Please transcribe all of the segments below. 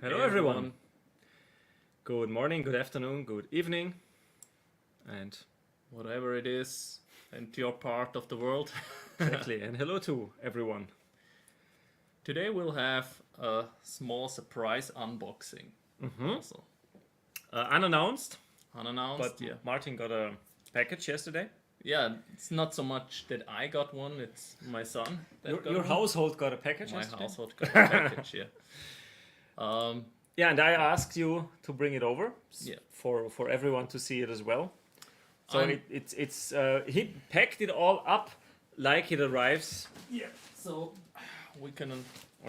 Hello Hey, everyone. Good morning, good afternoon, good evening, and whatever it is, and your part of the world. exactly, and hello to everyone. Today we'll have a small surprise unboxing. Also Unannounced, unannounced. but Yeah, Martin got a package yesterday. yeah. It's not so much that I got one; it's my son that Your, got your one. household got a package My yesterday. household got a package. Yeah. Yeah, and I asked you to bring it over Yeah. for everyone to see it as well. So I'm- it's he packed it all up like it arrives. Yeah. So we can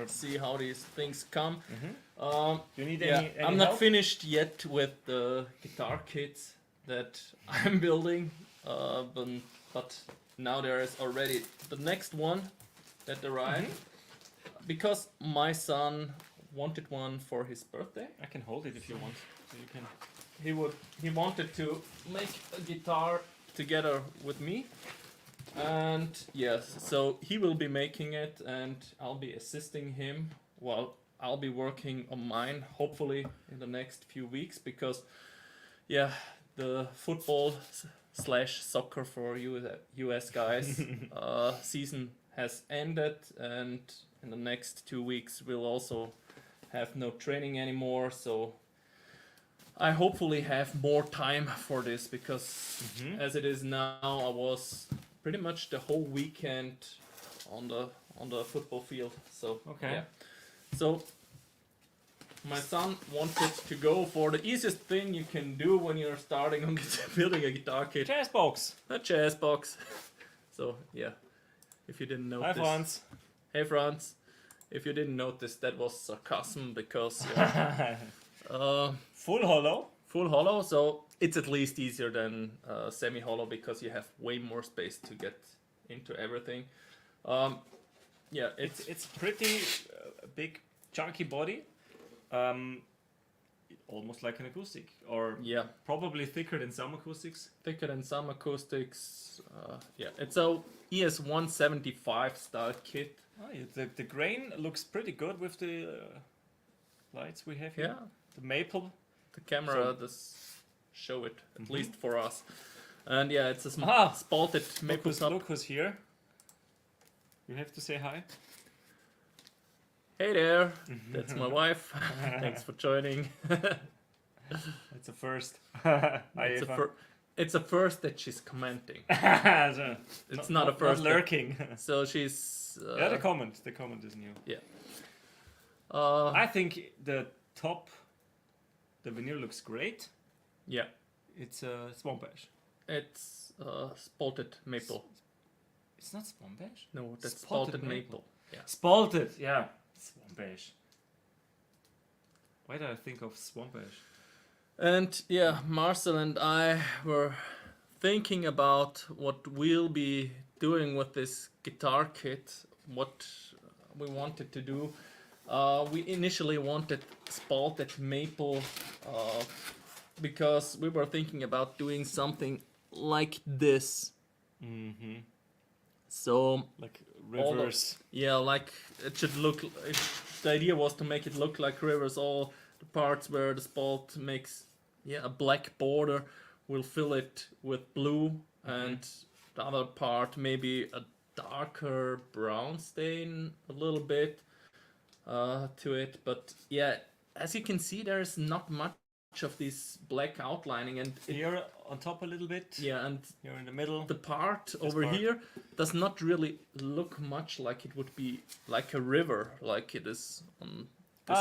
see how these things come. You need Yeah, any I'm not help? finished yet with the guitar kits that I'm building, but now there is already the next one that arrived because my son wanted one for his birthday. I can hold it if you want. So you can. He wanted to make a guitar together with me, and yes, so he will be making it, and I'll be assisting him while I'll be working on mine. Hopefully in the next few weeks, because yeah, the football slash soccer for US guys season has ended, and in the next 2 weeks we'll also have no training anymore. So I hopefully have more time for this, because as it is now, I was pretty much the whole weekend on the football field. So Okay. yeah. So my son wanted to go for the easiest thing you can do when you're starting on building a guitar kit, Jazz box. a jazz box. So yeah, if you didn't notice. Hi, Franz. Hey Franz. If you didn't notice, that was sarcasm, because yeah, Full hollow. full hollow, so it's at least easier than semi hollow, because you have way more space to get into everything. Yeah, It's pretty big, chunky body. Almost like an acoustic, or yeah, probably thicker than some acoustics. thicker than some acoustics. Yeah, it's a ES175 style kit. Oh, yeah, the grain looks pretty good with the lights we have here. Yeah, The maple. the camera So- does show it, at least for us. And yeah, it's a Ah, spalted maple top. Look who's here. You have to say hi. Hey there, that's my wife. Thanks for joining. It's a first. Hi, It's a, Eva. it's a first that she's commenting. So, It's not a first. Not lurking. So she's. Yeah, the comment. The comment is new. Yeah. I think the top, the veneer looks great. Yeah. It's swamp ash. It's spalted maple. It's not swamp ash. No, that's Spalted spalted maple. Yeah. Spalted, yeah. Swamp ash. Why did I think of swamp ash? And yeah, Marcel and I were thinking about what we'll be doing with this guitar kit, what we wanted to do. We initially wanted spalted maple because we were thinking about doing something like this. Mm-hmm. So Like All rivers. yeah, like it should look. The idea was to make it look like rivers. All the parts where the spalt makes a black border, we'll fill it with blue, and the other part maybe a darker brown stain a little bit to it. But yeah, as you can see, there's not much of this black outlining, and Here on top a little bit. yeah, and Here in the middle. the part over part. here does not really look much like it would be like a river, like it is on this.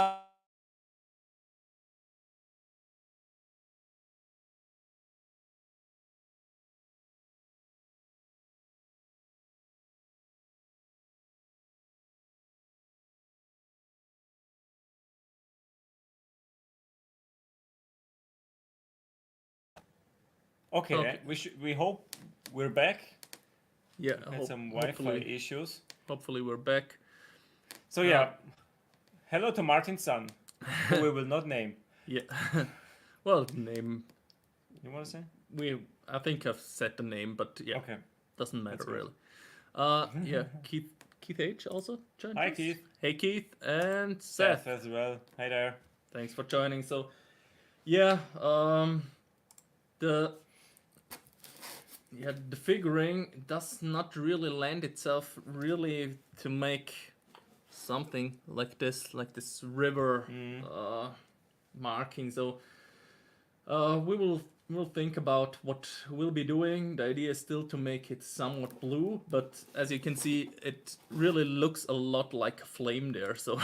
Okay, Okay. we hope we're back. Yeah, Had some Wi-Fi issues. hopefully we're back. So yeah, hello to Martin's son, who we will not name. Yeah. Well, name You want to say? I think I've said the name, but yeah, Okay. doesn't matter That's good. really. Yeah, Keith H also joined Hi, us. Keith. Hey Keith and Seth. Seth as well. Hi there. Thanks for joining. So, yeah, the the figuring does not really lend itself really to make something like this river marking. So, we'll think about what we'll be doing. The idea is still to make it somewhat blue, but as you can see, it really looks a lot like a flame there. So,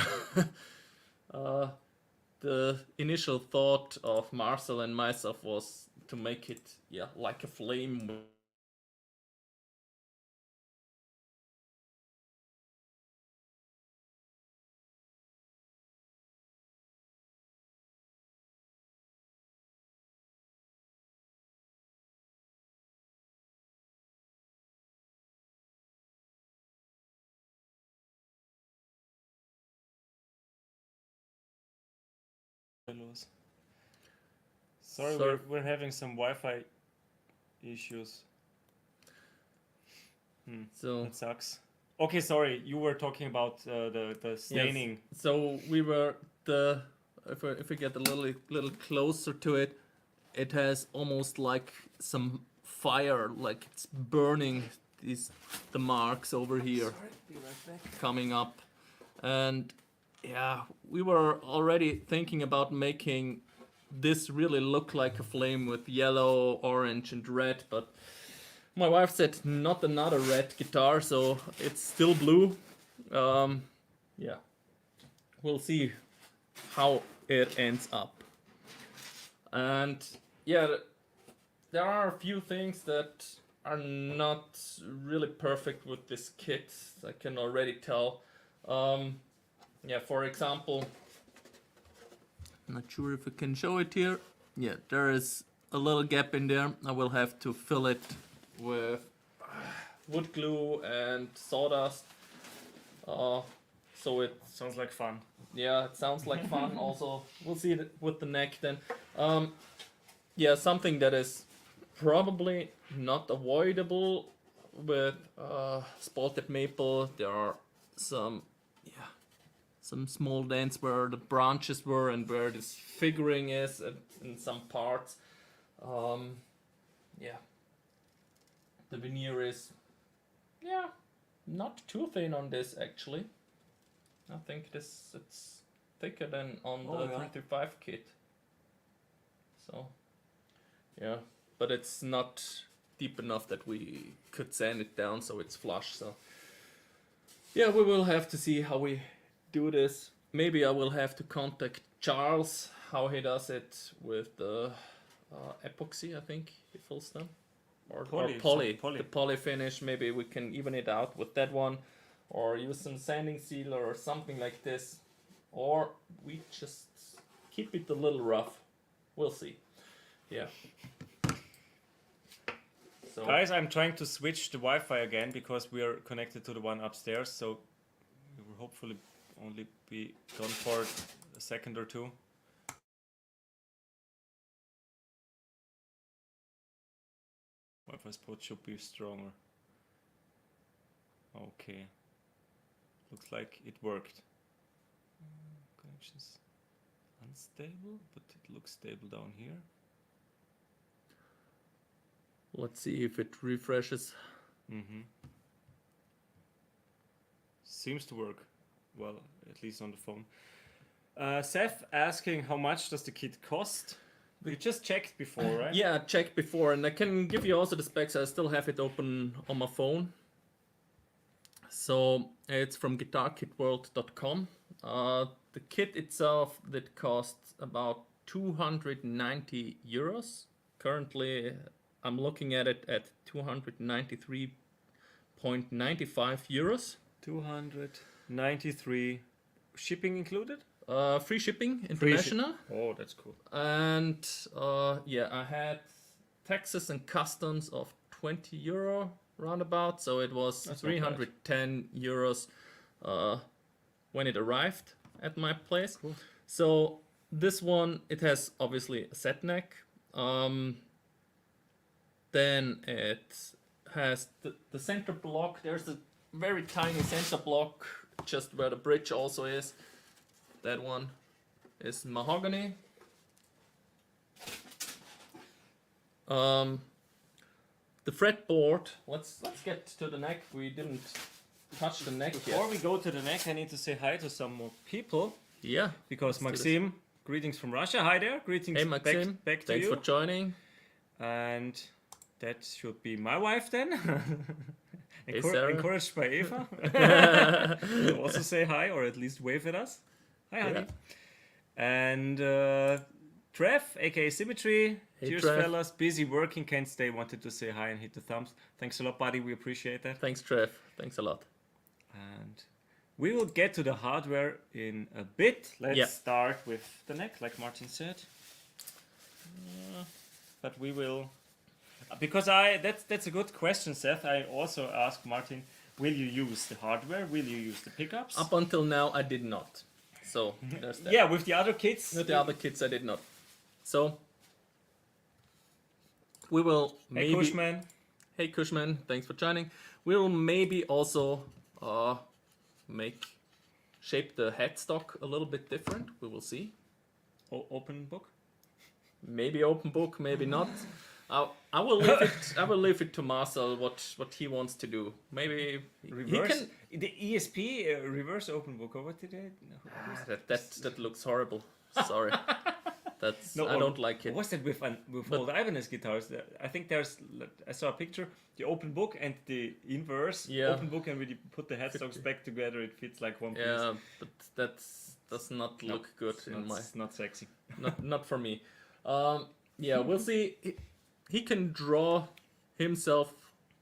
the initial thought of Marcel and myself was to make it, like a flame. Sorry, Sorry. we're having some Wi-Fi issues. So That sucks. Okay, sorry. You were talking about the staining. yes. So we were if we get a little closer to it, it has almost like some fire, like it's burning the marks over here. Sorry, be right back. Coming up, and yeah, we were already thinking about making this really look like a flame with yellow, orange, and red, but my wife said not another red guitar, so it's still blue. Yeah, we'll see how it ends up. And yeah, there are a few things that are not really perfect with this kit. I can already tell. Yeah, for example, I'm not sure if I can show it here. Yeah, there is a little gap in there. I will have to fill it with wood glue and sawdust. So it Sounds like fun. yeah, it sounds like fun. Also, we'll see it with the neck then. Yeah, something that is probably not avoidable with spalted maple. There are some small dents where the branches were and where this figuring is in some parts. Yeah, the veneer is not too thin on this actually. I think it's thicker than on the 335 kit. So yeah, but it's not deep enough that we could sand it down so it's flush. So yeah, we will have to see how we do this. Maybe I will have to contact Charles how he does it with the epoxy. I think he fills them or poly. The poly finish. Maybe we can even it out with that one, or use some sanding sealer or something like this, or we just keep it a little rough. We'll see. Yeah. So Guys, I'm trying to switch the Wi-Fi again because we are connected to the one upstairs, so we will hopefully only be gone for a second or two. Wi-Fi spot should be stronger. Okay. Looks like it worked. Connection's unstable, but it looks stable down here. let's see if it refreshes. Seems to work well, at least on the phone. Seth asking how much does the kit cost? We just checked before, right? Yeah, I checked before, and I can give you also the specs. I still have it open on my phone. So it's from guitarkitworld.com. The kit itself that costs about 290 euros. Currently, I'm looking at it at 293.95 euros. 293. Shipping included? Free shipping, international. Oh, that's cool. And yeah, I had taxes and customs of 20 euro roundabout, so it was That's not bad. 310 euros when it arrived at my place. Cool. So this one, it has obviously a set neck. Then it has the center block. There's a very tiny center block just where the bridge also is. That one. is mahogany. The fretboard. Let's get to the neck. We didn't touch the neck Before yet. we go to the neck, I need to say hi to some more people. Yeah. Because let's do this. Maxim, greetings from Russia. Hi there. Greetings Hey Maxim, back to thanks you. for joining. And that should be my wife then. Hey, Sarah. Encouraged by Eva. Also say hi, or at least wave at us. Hi, honey. Yeah. And Trev, aka Symmetry. Hey, Cheers, Trev. fellas. Busy working, can't stay. Wanted to say hi and hit the thumbs. Thanks a lot, buddy. We appreciate that. Thanks, Trev. Thanks a lot. And we will get to the hardware in a bit. Let's start with the neck, like Martin said. But we will, because that's a good question, Seth. I also asked Martin, will you use the hardware? Will you use the pickups? Up until now, I did not. So there's that. Yeah, with the other kids. With the other kids, I did not. So we will Hey, maybe. Cushman. Hey Cushman, thanks for joining. We will maybe also shape the headstock a little bit different. We will see. Open book. Maybe open book, maybe not. I will leave it. I will leave it to Marcel what he wants to do. Maybe Reverse. The ESP reverse open book. Or what did I? No, that looks horrible. Sorry. That's No, I don't like it. What's that with old Ibanez guitars? I think I saw a picture, the open book and the inverse open book, and when you put the headstocks back together, it fits like one piece. Yeah, but that does not look good It's not sexy. not for me. Yeah, we'll see. He can draw himself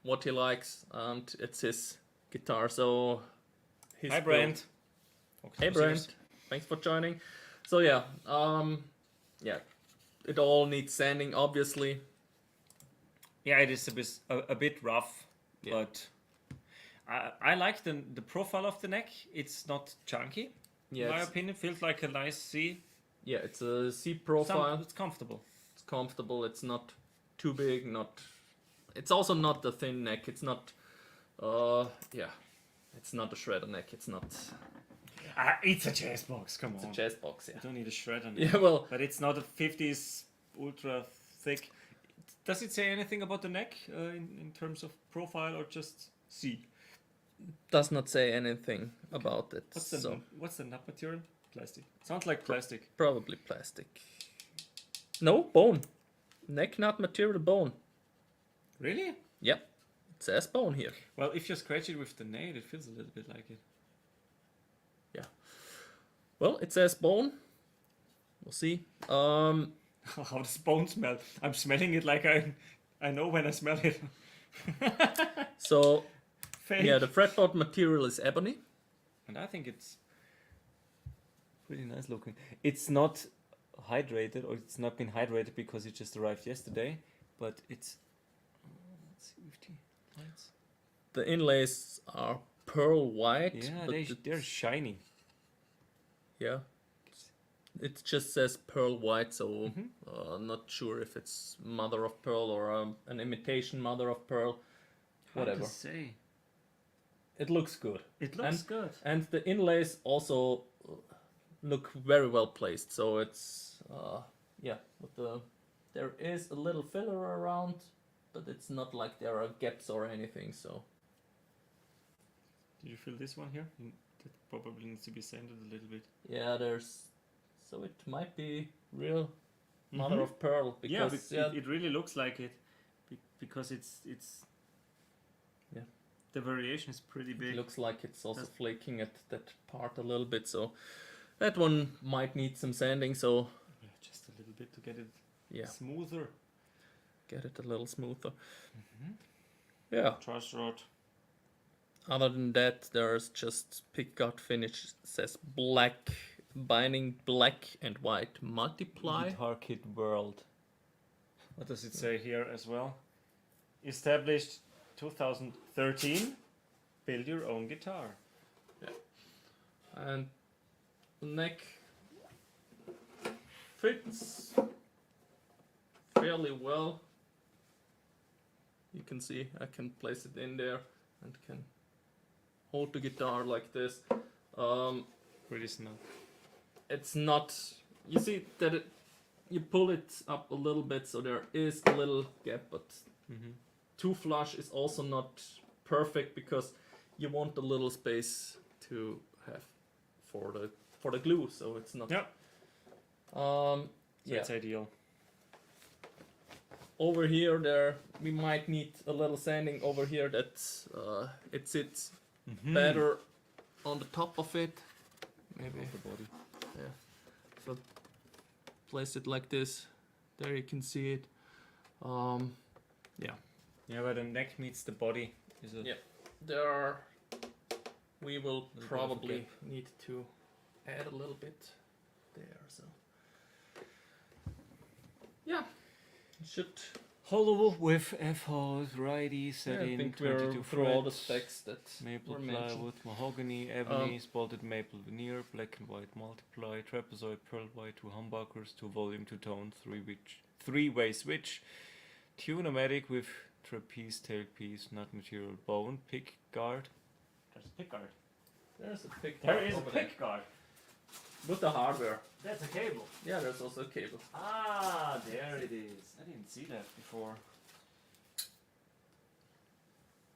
what he likes, and it's his guitar. So his Hi, Brent. Hey, Brent. Thanks for joining. So yeah, yeah, it all needs sanding, obviously. Yeah, it is a bit rough, but I like the profile of the neck. It's not chunky. Yeah, in my opinion, feels like a nice C. Yeah, it's a C profile. It's comfortable. It's comfortable. It's not too big. It's also not the thin neck. It's not. Yeah, it's not a shredder neck. It's not. It's a jazz box. Come on. It's a jazz box. Yeah. You don't need a shredder. Yeah. Well. But it's not a 50s ultra thick. Does it say anything about the neck in terms of profile or just C? Does not say anything about it. What's the nut material? Plastic. Sounds like plastic. Probably plastic. No, bone. Neck nut material bone. Really? Yep. It says bone here. Well, if you scratch it with the nail, it feels a little bit like it. Yeah. Well, it says bone. We'll see. How does bone smell? I'm smelling it like I know when I smell it. So, Fake. yeah, the fretboard material is ebony. And I think it's pretty nice looking. It's not hydrated, or it's not been hydrated because it just arrived yesterday, but it's let's see with the lights. The inlays are pearl white. Yeah, but they're shiny. Yeah. It just says pearl white, so not sure if it's mother of pearl or an imitation mother of pearl. Whatever. Hard to say. It looks good. It looks good. And the inlays also look very well placed. So it's yeah, there is a little filler around, but it's not like there are gaps or anything. So. Did you feel this one here? That probably needs to be sanded a little bit. Yeah, so it might be real mother of pearl because it really looks like it because it's yeah, the variation is pretty big. it looks like it's also flaking at that part a little bit. So that one might need some sanding. So Yeah, just a little bit to get it smoother. Get it a little smoother. Yeah. Truss rod. Other than that, there's just pickguard finish. It says black binding, black and white multiply. Guitar Kit World. What does it say here as well? Established 2013. Build your own guitar. And the neck fits fairly well. You can see I can place it in there and can hold the guitar like this. Pretty snug. It's not you see that you pull it up a little bit, so there is a little gap, but too flush is also not perfect because you want a little space to have for the glue, so it's not. Yeah. So yeah. It's ideal. Over here, we might need a little sanding over here that it sits better on the top of it. Maybe. Of the body. Yeah. So place it like this. There you can see it. Yeah. Yeah, where the neck meets the body is a. Yeah. There we will bit of a probably gap. need to add a little bit there. So yeah, it should. Hollow with F-holes, righty, set I in think 22 we're through all the threads, specs that maple were mentioned. plywood, mahogany, ebony, spalted maple veneer, black and white multiply, trapezoid, pearl white, 2 humbuckers, 2 volume, 2 tone, 3-way switch, tune-o-matic with trapeze tailpiece, nut material, bone, pick guard. There's a pick guard. There's a pick. There is a over there. pick guard. With the hardware. That's a cable. Yeah, there's also a cable. Ah, there it is. I didn't see that before.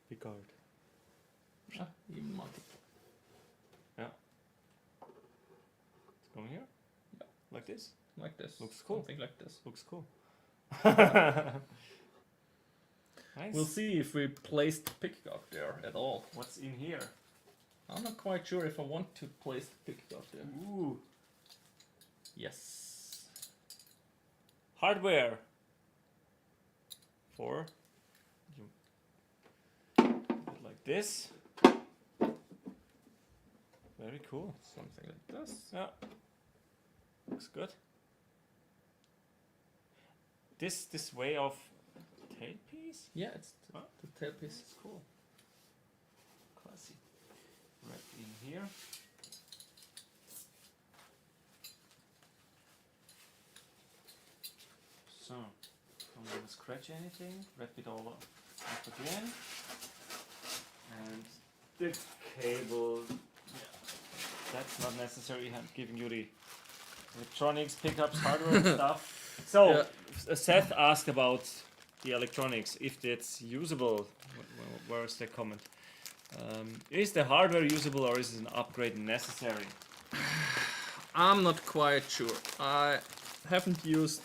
Pick guard. Yeah, even multi. It's going here? Yeah. Like this? Like this. Looks cool. Something like this. Looks cool. Nice. We'll see if we place the pick guard there at all. What's in here? I'm not quite sure if I want to place the pick guard there. Ooh. Yes. Hardware. For you do it like this. Very cool. Something like this. Yeah. Looks good. This way of tailpiece? Yeah, it's Huh? the tailpiece. It's cool. Classy. Right in here. So, don't want to scratch anything. Wrap it all up again. And the cable. Yeah, that's not necessary. I'm giving you the electronics, pickups, hardware and stuff. So, Seth asked about the electronics, if that's usable. Where's the comment? Is the hardware usable or is it an upgrade necessary? I'm not quite sure. I haven't used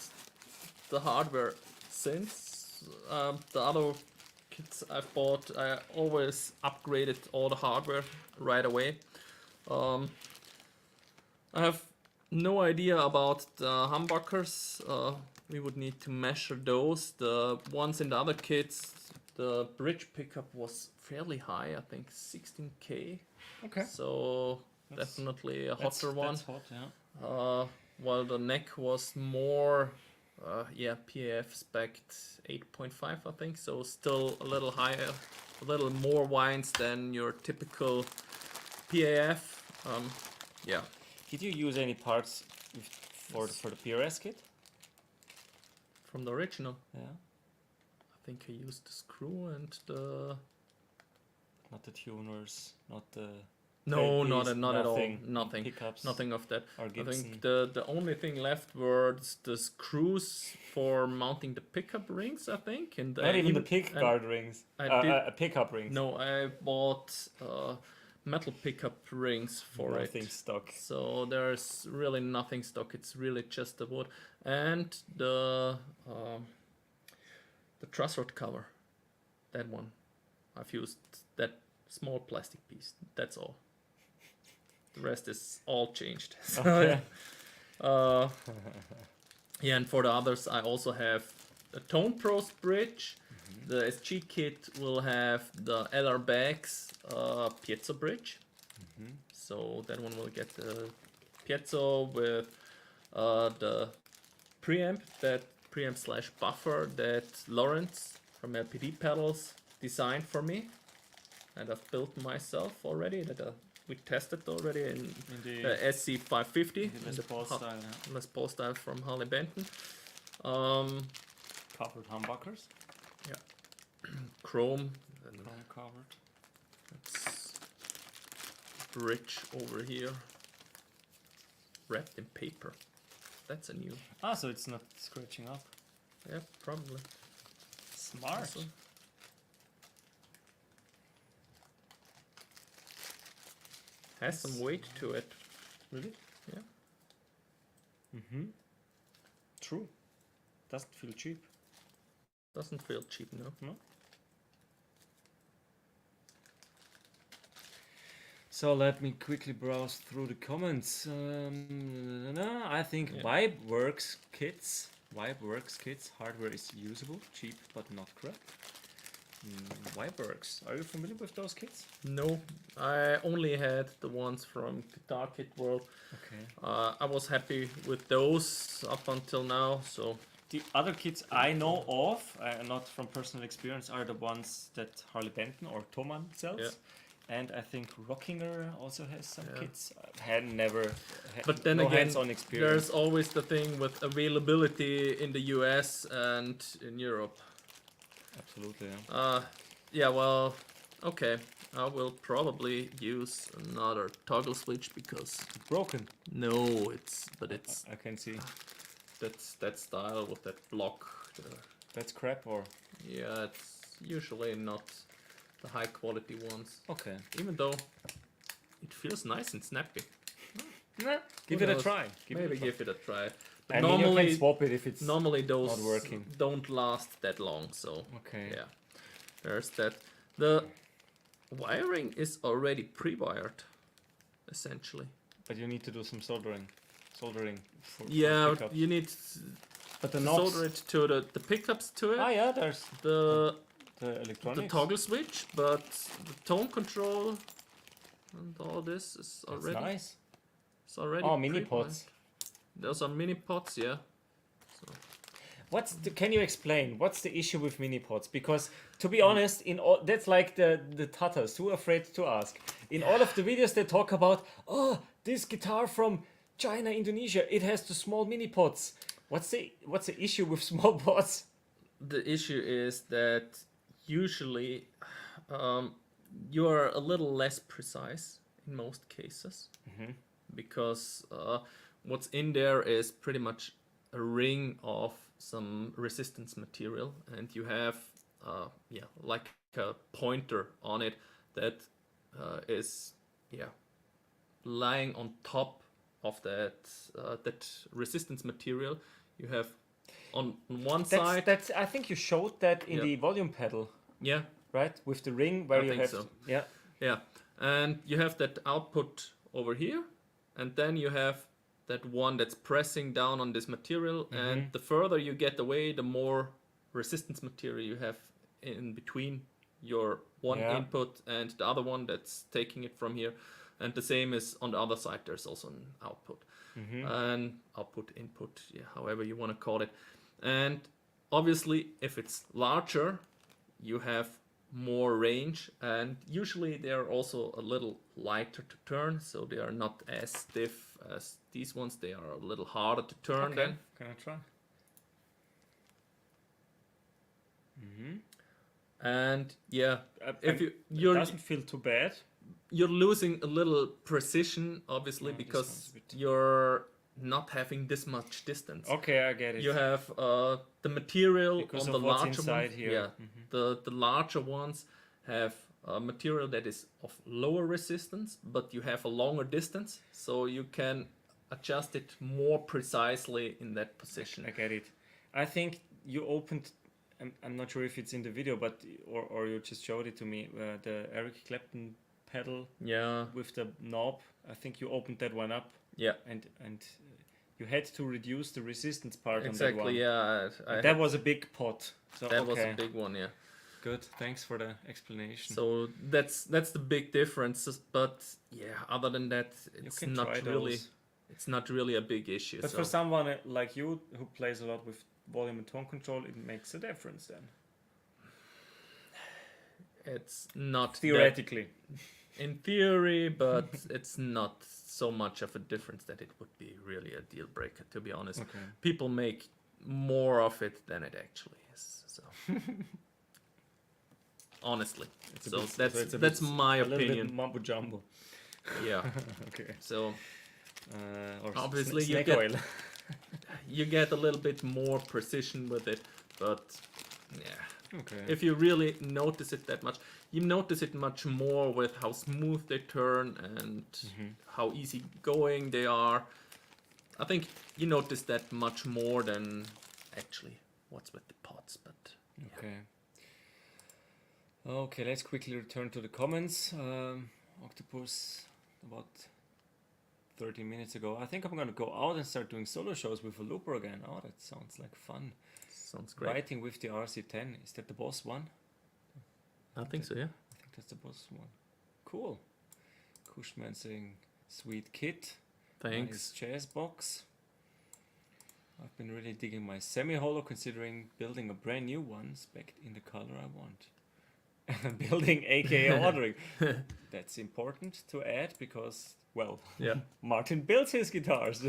the hardware since. The other kits I've bought, I always upgraded all the hardware right away. I have no idea about the humbuckers. We would need to measure those. The ones in the other kits, the bridge pickup was fairly high, I think 16K. Okay. So That's- definitely a hotter one. That's hot, yeah. While the neck was more, PAF spec'd 8.5, I think. So still a little higher, a little more winds than your typical PAF. Yeah. Did you use any parts for the PRS kit? From the original, Yeah. I think I used the screw and the. Not the tuners, not the No, tailpiece, not at all. nothing, Nothing. pickups, Nothing of that. or I Gibson. think the only thing left were the screws for mounting the pickup rings, I think. And Not even the and pick guard rings. I did- Pickup rings. No, I bought metal pickup rings for Nothing it. stock. So there's really nothing stock. It's really just the wood and the truss rod cover. That one, I've used that small plastic piece. That's all. The rest is all changed. So, Okay. yeah, and for the others, I also have a Tone Pros bridge. The SG kit will have the LR Bags piezo bridge. So that one will get the piezo with the preamp slash buffer that Lawrence from LPD Pedals designed for me, and I've built myself already. We tested already in the SC550, the Les Paul style, yeah. Les Paul style from Harley Benton. Covered humbuckers. Chrome. Chrome covered. That's bridge over here, wrapped in paper. that's a new. Ah, so it's not scratching up. Yeah, probably. Smart. Also. Has some weight to it. Really? Yeah. Mm-hmm. True. Doesn't feel cheap. Doesn't feel cheap, no. No. So let me quickly browse through the comments. I think Yeah. Vibeworks kits. Vibeworks kits. Hardware is usable, cheap but not crap. Vibeworks. Are you familiar with those kits? No, I only had the ones from Guitar Kit World. Okay. I was happy with those up until now, so The other kits I know of, not from personal experience, are the ones that Harley Benton or Thomann sells. Yeah. And I think Rockinger also has some Yeah. kits. I had never But then no again, hands-on experience. there's always the thing with availability in the US and in Europe. Absolutely, yeah. Yeah, well, okay. I will probably use another toggle switch because Broken. no, it's I can see. that's that style with that block. That's crap or... Yeah, it's usually not the high quality ones. Okay. Even though it feels nice and snappy. Give Who it a knows? try. Maybe give it a try. But I mean, you normally, can swap it if it's... normally those not working. don't last that long. So Okay. yeah, there's that. The wiring is already pre-wired, essentially. But you need to do some soldering. Soldering for Yeah, pickups. you need But to the knobs... solder it to the pickups to it. Ah, yeah, there's The the electronics. the toggle switch, but the tone control and all this is That's already nice. it's already Oh, mini pre-wired. pots. Those are mini pots, yeah. So Can you explain what's the issue with mini pots? Because to be honest, in all, that's like the Tatars, too afraid to ask. In all of the videos they talk about, oh, this guitar from China, Indonesia, it has the small mini pots. What's the issue with small pots? the issue is that usually you are a little less precise in most cases because what's in there is pretty much a ring of some resistance material, and you have like a pointer on it that is lying on top of that resistance material. You have on one side. That's I think you showed that in Yeah. the volume pedal, Yeah, right? With the ring where I you think have so. yeah. yeah, and you have that output over here, and then you have that one that's pressing down on this material, and the further you get away, the more resistance material you have in between your one Yeah. input and the other one that's taking it from here. And the same is on the other side, there's also an output. And output, input, yeah, however you want to call it. And obviously, if it's larger, you have more range, and usually they are also a little lighter to turn, so they are not as stiff as these ones. They are a little harder to turn Okay, then. can I try? And yeah, if It you're doesn't feel too bad. you're losing a little precision, obviously, Oh, this because one's a bit- you're not having this much distance. Okay, I get it. You have the material Because on of the what's larger inside ones. here. Yeah, the larger ones have a material that is of lower resistance, but you have a longer distance, so you can adjust it more precisely in that position. I get it. I think you opened. I'm not sure if it's in the video, but or you just showed it to me. The Eric Clapton pedal Yeah, with the knob. I think you opened that one up, yeah, and you had to reduce the resistance part on that one. exactly. Yeah, That was a big pot. So that was okay, a big one. Yeah. good. Thanks for the explanation. So that's the big difference. But yeah, other than that, it's can not try really those. it's not really a big issue. But so for someone like you who plays a lot with volume and tone control, it makes a difference then. it's not that- Theoretically. in theory, but it's not so much of a difference that it would be really a deal breaker, to be honest. Okay. People make more of it than it actually is. So honestly, It's a so bit- that's so it's a that's bit- my A little opinion. bit mumbo jumbo. Yeah. Okay. So Or Obviously you snake get- oil. you get a little bit more precision with it, but yeah. Okay. If you really notice it that much, you notice it much more with how smooth they turn and how easy going they are. I think you notice that much more than actually what's with the pots, but yeah. Okay. Okay, let's quickly return to the comments. Octopus, about 30 minutes ago. I think I'm gonna go out and start doing solo shows with a looper again. Oh, that sounds like fun. Sounds great. Writing with the RC10. Is that the boss one? I think so, yeah. I think that's the boss one. Cool. Kushman saying, sweet kit. Thanks. Nice chess box. I've been really digging my semi-holo, considering building a brand new one, spec'd in the color I want. Building aka ordering. That's important to add because, well, Yeah. Martin builds his guitars.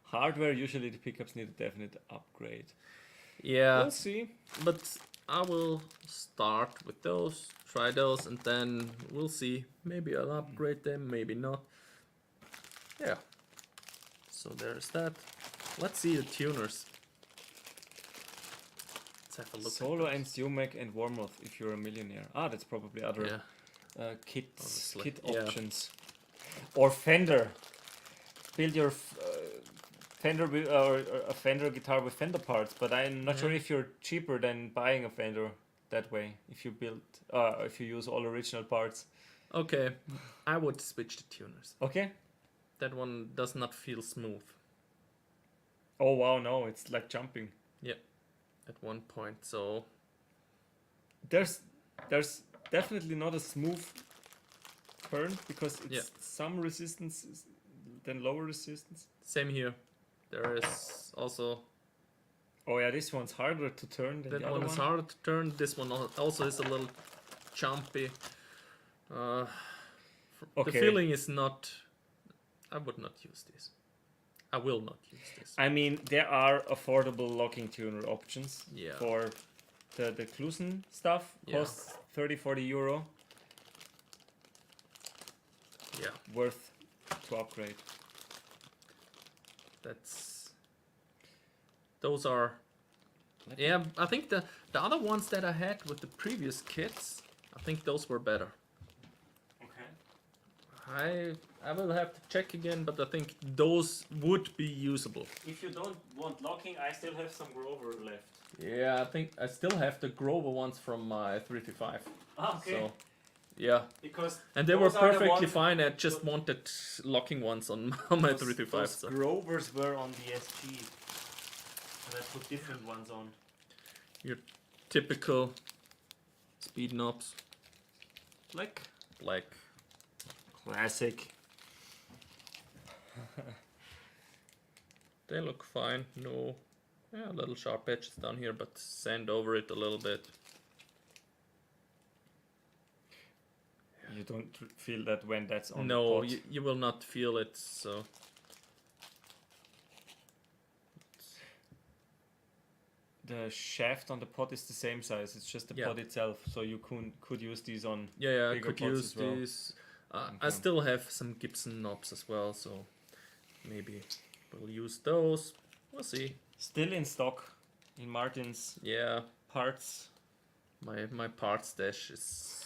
Hardware, usually the pickups need a definite upgrade. Yeah. We'll see. But I will start with those, try those, and then we'll see. Maybe I'll upgrade them, maybe not. Yeah. So there's that. Let's see the tuners. Let's have a look. Solo at and Zumec and Warmoth if you're a millionaire. Ah, that's probably other kits, Obviously. kit Yeah. options. Or Fender. Build your Fender or a Fender guitar with Fender parts, but I'm not sure if you're cheaper than buying a Fender that way. If you build, if you use all original parts. Okay, I would switch the tuners. Okay. That one does not feel smooth. Oh wow, no, it's like jumping. At one point, so There's definitely not a smooth turn because it's some resistance than lower resistance. same here. There is also Oh yeah, this one's harder to turn than that the other one one. is harder to turn. This one also is a little jumpy. The Okay. feeling is not. I would not use this. I will not use this. I mean, there are affordable locking tuner options Yeah. for the Klusen stuff. Yeah. Costs 30-40 euro. Yeah, Worth to upgrade. those are. Yeah, I think the other ones that I had with the previous kits, I think those were better. Okay. I will have to check again, but I think those would be usable. If you don't want locking, I still have some Grover left. Yeah, I think I still have the Grover ones from my 355. Okay. So, yeah. Because And they were those are the perfectly ones- fine. I just wanted locking ones on my 355. Those So. Grovers were on the SG. And I put different ones on. Your typical speed knobs, Like like classic. they look fine. No, yeah, little sharp edges down here, but sand over it a little bit. You don't feel that when that's on No, the pot. you will not feel it. So The shaft on the pot is the same size. It's just the Yeah. pot itself. So you could use these on. yeah, I Bigger could pots use as well. these. I Okay. still have some Gibson knobs as well, so maybe we'll use those. We'll see. Still in stock in Martin's Yeah, parts. my parts stash is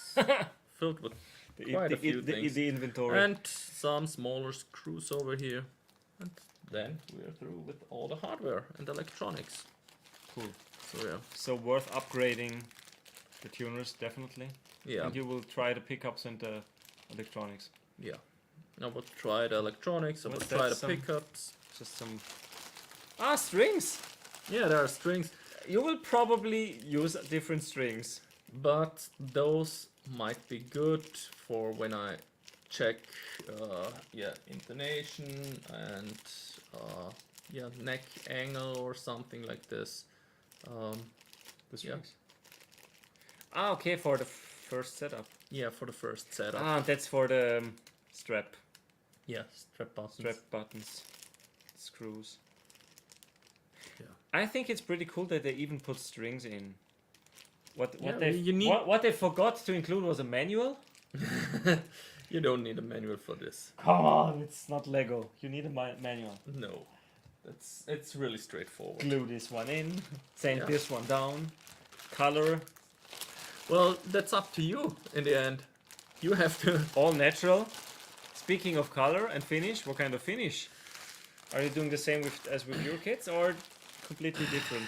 filled with The, Quite a few things. the inventory. and some smaller screws over here. And then we're through with all the hardware and electronics. Cool. So yeah, So worth upgrading the tuners definitely. yeah, And you will try the pickups and the electronics. yeah. I will try the electronics. I will What's try that, the pickups. Just some strings. Yeah, there are strings, You will probably use different strings. but those might be good for when I check, intonation and neck angle or something like this. The Yeah. strings. Okay, for the first setup. Yeah, for the first setup. That's for the strap Yeah, strap buttons. buttons, screws. Yeah. I think it's pretty cool that they even put strings in. What Yeah, they you need- what they forgot to include was a manual. You don't need a manual for this. Come on, it's not Lego. You need a manual. No. It's really straightforward. Glue this one in, sand Yeah. this one down, color, Well, that's up to you in the end. You have to. all natural. Speaking of color and finish, what kind of finish? Are you doing the same as with your kids or completely different?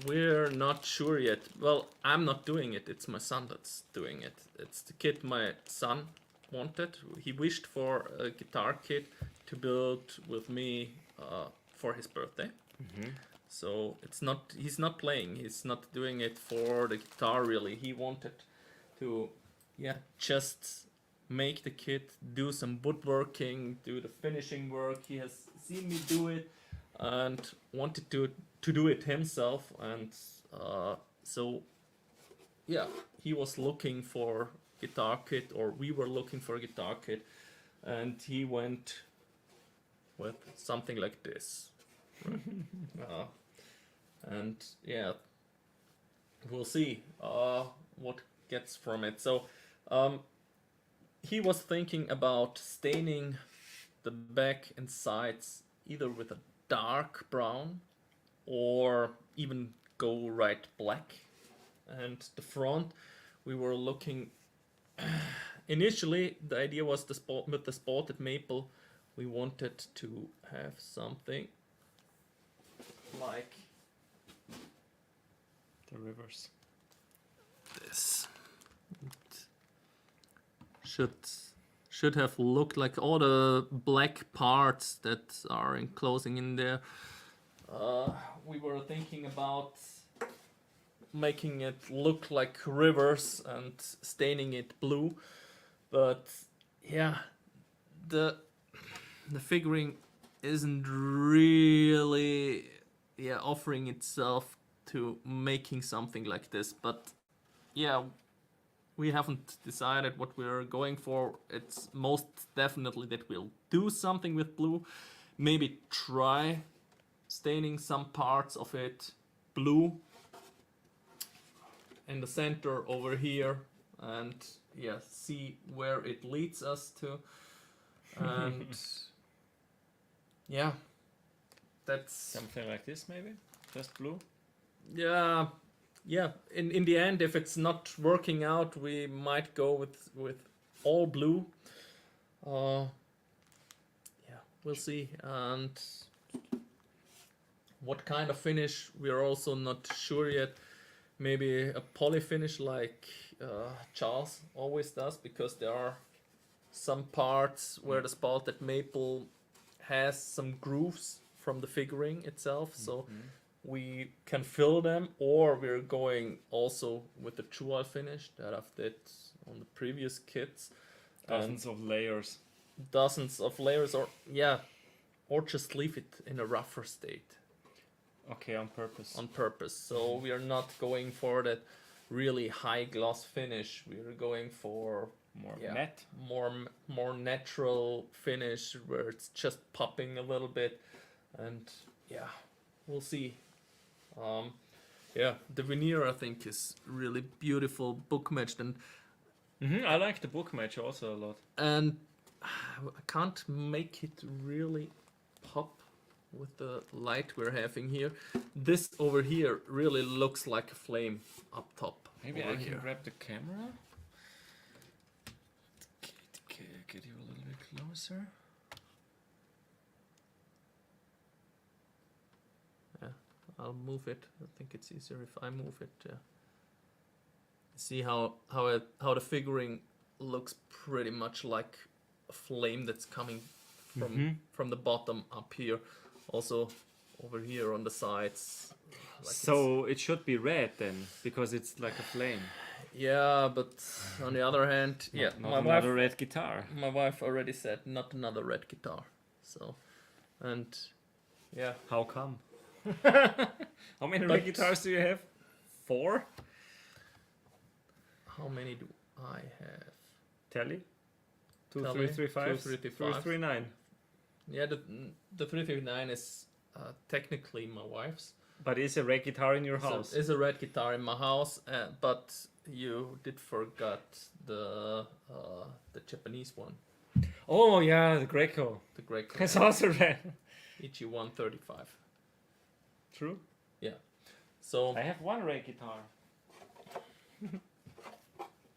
We're not sure yet. Well, I'm not doing it. It's my son that's doing it. It's the kit my son wanted. He wished for a guitar kit to build with me for his birthday. So he's not playing. He's not doing it for the guitar really. He wanted to, just make the kit, do some woodworking, do the finishing work. He has seen me do it and wanted to do it himself. And so he was looking for guitar kit, or we were looking for a guitar kit, and he went with something like this. And we'll see what gets from it. So he was thinking about staining the back and sides either with a dark brown or even go right black. And the front, we were looking. Initially, the idea was with the spotted maple. We wanted to have something like The rivers. this. It should have looked like all the black parts that are enclosing in there. We were thinking about making it look like rivers and staining it blue, but the figuring isn't really offering itself to making something like this. But we haven't decided what we're going for. It's most definitely that we'll do something with blue, maybe try staining some parts of it blue in the center over here, and see where it leads us to. And that's Something like this maybe? Just blue? yeah. In the end, if it's not working out, we might go with all blue. We'll see. And what kind of finish, we are also not sure yet. Maybe a poly finish like Charles always does, because there are some parts where the spalted maple has some grooves from the figuring itself, so we can fill them. Or we're going also with the jewel finish that I've did on the previous kits. Dozens of layers. Or just leave it in a rougher state. Okay, on purpose. On purpose. So we are not going for that really high gloss finish. We are going for More matte. more natural finish where it's just popping a little bit. And we'll see. The veneer I think is really beautiful, book matched, and I like the book match also a lot. I can't make it really pop with the light we're having here. This over here really looks like a flame up top. Maybe over I can here. grab the camera. Get you a little bit closer. I'll move it. I think it's easier if I move it. See how the figuring looks pretty much like a flame that's coming from the bottom up here. Also over here on the sides. So it should be red then, because it's like a flame. Yeah, but on the other hand, Not another red guitar. My wife already said not another red guitar. So, and How come? How many red guitars do you have? 4? how many do I have? Tally? 2, Tell 3, me. 3, 5, 2, 3, 3, 3, 3, 9. Yeah, the 339 is technically my wife's. But is a red guitar in your house? Is a red guitar in my house, but you did forget the Japanese one. Oh yeah, the Greco. The Greco. It's also red. EG 135. True. So I have one rake guitar.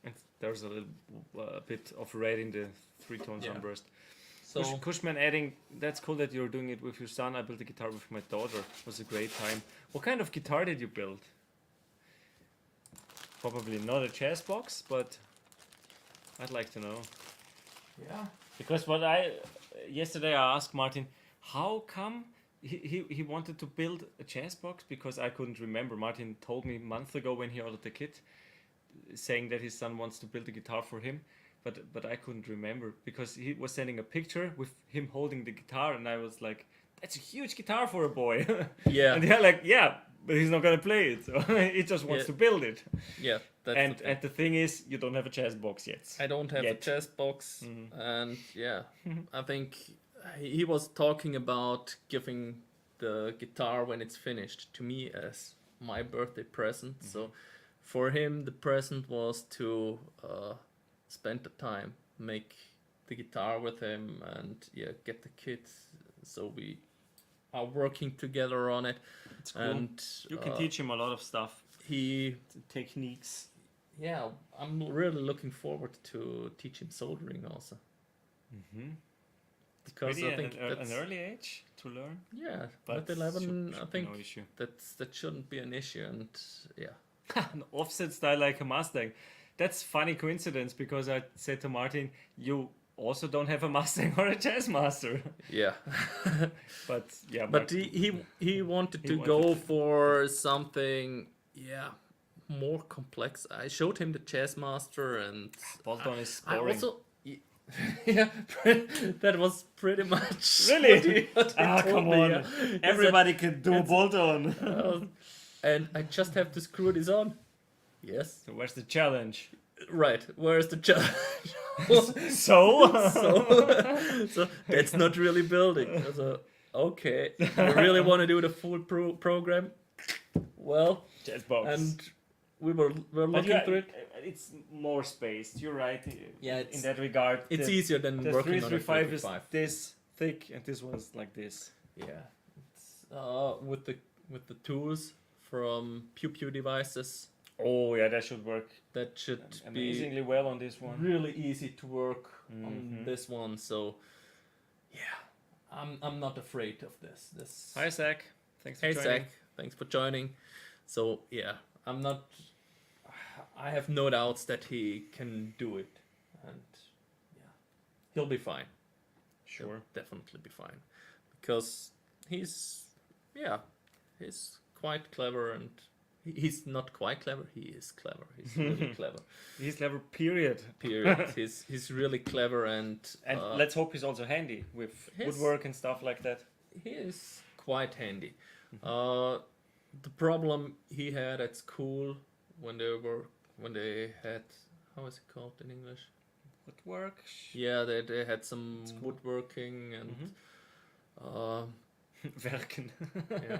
And there's a little bit of red in the 3-tone Yeah. sunburst. so Cushman adding, that's cool that you're doing it with your son. I built a guitar with my daughter. It was a great time. What kind of guitar did you build? Probably not a jazz box, but I'd like to know. yeah. Because yesterday I asked Martin, how come he wanted to build a jazz box? Because I couldn't remember. Martin told me a month ago when he ordered the kit, saying that his son wants to build a guitar for him. But I couldn't remember because he was sending a picture with him holding the guitar, and I was like, "That's a huge guitar for a boy." Yeah. And they're like, "Yeah, but he's not gonna play it, so he just wants Yeah. to build it." Yeah. That's And the thing. the thing is, you don't have a jazz box yet. I don't have a Yet. chess box, Mhm. and yeah, I think he was talking about giving the guitar when it's finished to me as my birthday present. So for him, the present was to spend the time, make the guitar with him, and get the kit. So we are working together on it, It's cool. and You can teach him a lot of stuff, he. techniques. Yeah, I'm really looking forward to teach him soldering also. Mm-hmm. Because Pretty I think an that's early age to learn, yeah, but with 11, I should be think no issue. that shouldn't be an issue, and yeah, An offset style like a Mustang. That's funny coincidence because I said to Martin, you also don't have a Mustang or a Jazzmaster. yeah. But yeah, But he wanted He to wanted go to- for something, more complex. I showed him the Jazzmaster, and Bolt-on is I boring. also. Yeah, that was pretty much Really? what he Ah, told come me, on. yeah. He said, Everybody can do a it's- bolt-on. and I just have to screw this on. Yes. So where's the challenge? Right. Where's the challenge? So? so that's not really building. So, okay. You really want to do the full program? Well, Jazz box. and we're But looking yeah, through it. it's more spaced. You're right. Yeah, in it's- that regard. It's the, easier than the working on a 335 is 335. this thick, and this one's like this. Yeah. It's, with the tools from Pew Pew devices, Oh yeah, that should work that should be amazingly well on this one. really easy to work on Mhm. this one. So yeah, I'm not afraid of this. Hi Zach, thanks for Hey joining. Zach, thanks for joining. So yeah, I'm not. I have no doubts that he can do it, and yeah, he'll be fine. Sure. He'll definitely be fine, because he's quite clever, and he's not quite clever. He is clever. He's really clever. He's clever. Period. Period. He's really clever, and And let's hope he's also handy with His- woodwork and stuff like that. he is quite handy. The problem he had at school when they had, how is it called in English? Woodwork. Yeah, they had some School. woodworking and Werken. yeah,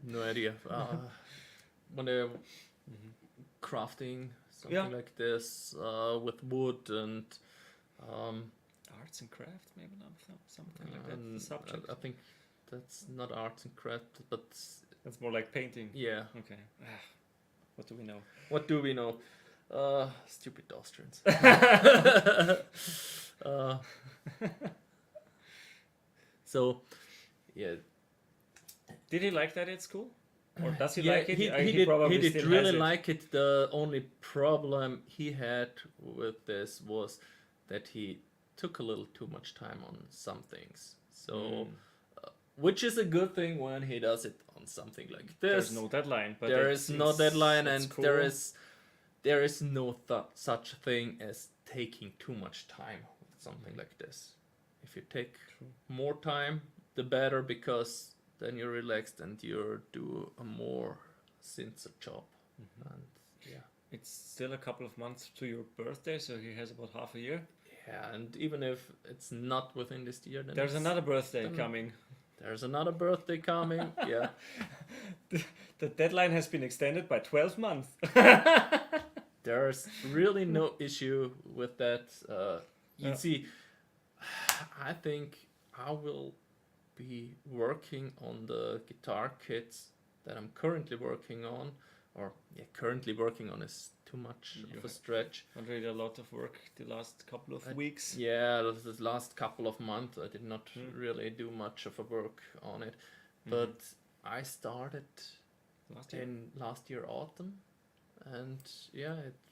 no idea. When they were crafting something Yeah. like this with wood and Arts and crafts, maybe not something like that. and The subject. I think that's not arts and crafts, but That's more like painting. yeah. Okay. What do we know? What do we know? Stupid Austrians. So, yeah. Did he like that at school? Or does he Yeah, like it? he probably did still really has it. like it. The only problem he had with this was that he took a little too much time on some things. So, which is a good thing when he does it on something like this. There's no deadline. But There it's- is no it's- deadline, it's and cool. there is no such thing as taking too much time with something like this. If you take more time, the better, because then you're relaxed and you do a more sincere job. And yeah, It's still a couple of months to your birthday, so he has about half a year. yeah, and even if it's not within this year, then There's it's- another birthday then- coming. There's another birthday coming. Yeah, The deadline has been extended by 12 months. there's really no issue with that. You Yeah. see, I think I will be working on the guitar kits that I'm currently working on, or currently working on is too much of a stretch. Already a lot of work the last couple of weeks. Yeah, the last couple of months I did not really do much of a work on it, but I started last year autumn, and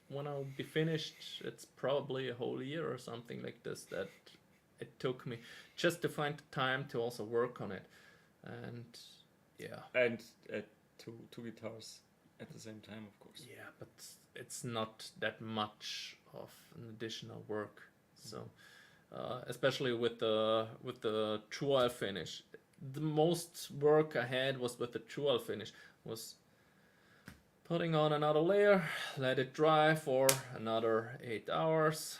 when I'll be finished, it's probably a whole year or something like this that it took me just to find the time to also work on it, and two guitars at the same time, of course. Yeah, but it's not that much of an additional work. So, especially with the true oil finish, the most work I had was with the true oil finish. Was putting on another layer, let it dry for another 8 hours.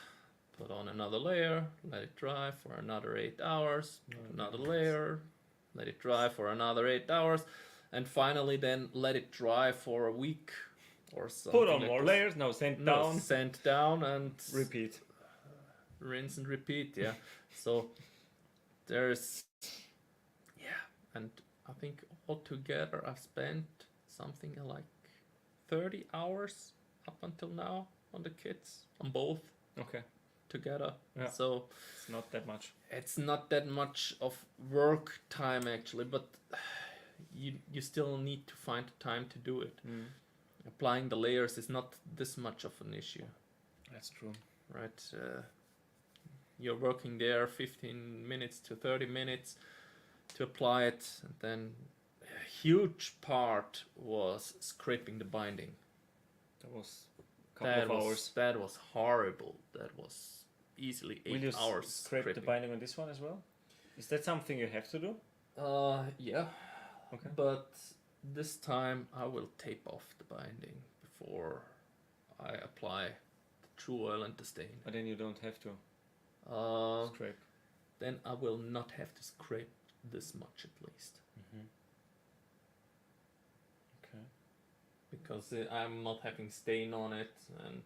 Put on another layer, let it dry for another 8 hours. Another layer, let it dry for another 8 hours. And finally then let it dry for a week or something. Put on more layers, sand down and repeat. Rinse and repeat, yeah. So there's, and I think altogether I've spent something like 30 hours up until now on the kits, on both. Okay. Together. Yeah. So it's not that much. It's not that much of work time actually, but you still need to find the time to do it. Applying the layers is not this much of an issue. That's true. Right? You're working there 15 minutes to 30 minutes to apply it, and then a huge part was scraping the binding. That was a couple of hours. That was horrible. That was easily 8 hours. Will you scrape the binding on this one as well? Is that something you have to do? Yeah. Okay. But this time I will tape off the binding before I apply the true oil and the stain. But then you don't have to scrape. Then I will not have to scrape this much at least. Okay. Because I'm not having stain on it, and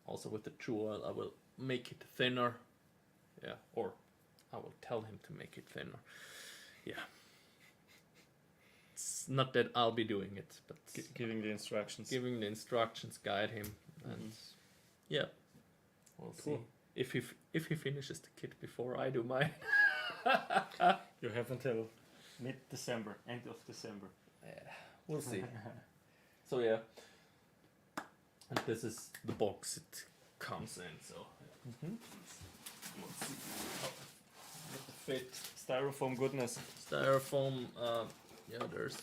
also with the true oil I will make it thinner. Or I will tell him to make it thinner. It's not that I'll be doing it, but giving the instructions. Guide him, and we'll see if he finishes the kit before I do mine. You have until mid-December, end of December. We'll see. So and this is the box it comes in. So let's see what the fit. Styrofoam goodness. Styrofoam. There's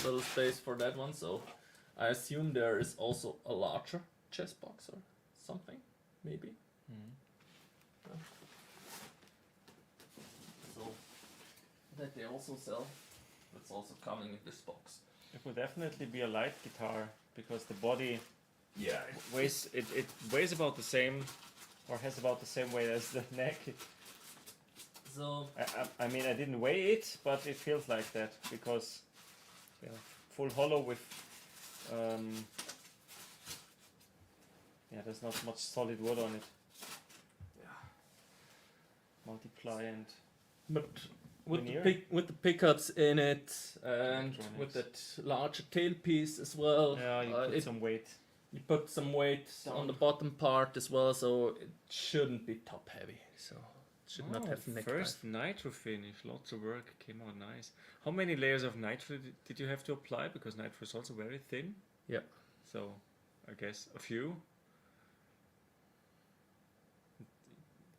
little space for that one. So I assume there is also a larger chest box or something, maybe. So that they also sell. That's also coming in this box. It will definitely be a light guitar because the body weighs about the same, or has about the same weight as the neck. So I mean I didn't weigh it, but it feels like that because full hollow with there's not much solid wood on it. Multiply and but with the pickups in it and with that larger tailpiece as well. You put some weight. You put some weight on the bottom part as well, so it shouldn't be top heavy. So it should not have neck first nitro finish. Lots of work, came out nice. How many layers of nitro did you have to apply? Because nitro is also very thin. Yeah. So I guess a few.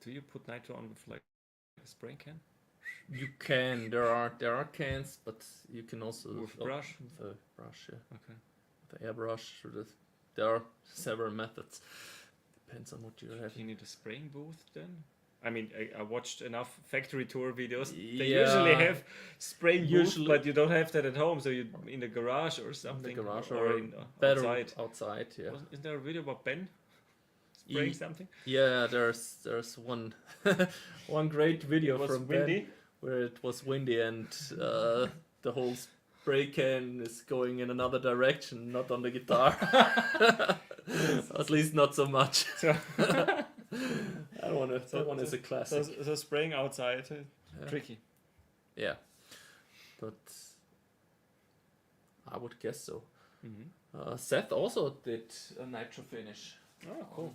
Do you put nitro on with like a spray can? You can. There are cans, but you can also with brush. With a brush, Okay. With an airbrush. There are several methods. Depends on what you have. You need a spraying booth then. I mean, I watched enough factory tour videos. They usually have spraying booths, but you don't have that at home. So you in the garage or something. In the garage or better outside. Yeah. Isn't there a video about Ben spraying something? Yeah, there's one one great video from windy. Ben where it was windy and the whole spray can is going in another direction, not on the guitar. At least not so much. That one is a classic. So spraying outside Tricky. Yeah, but I would guess so. Seth also did a nitro finish. Oh, cool.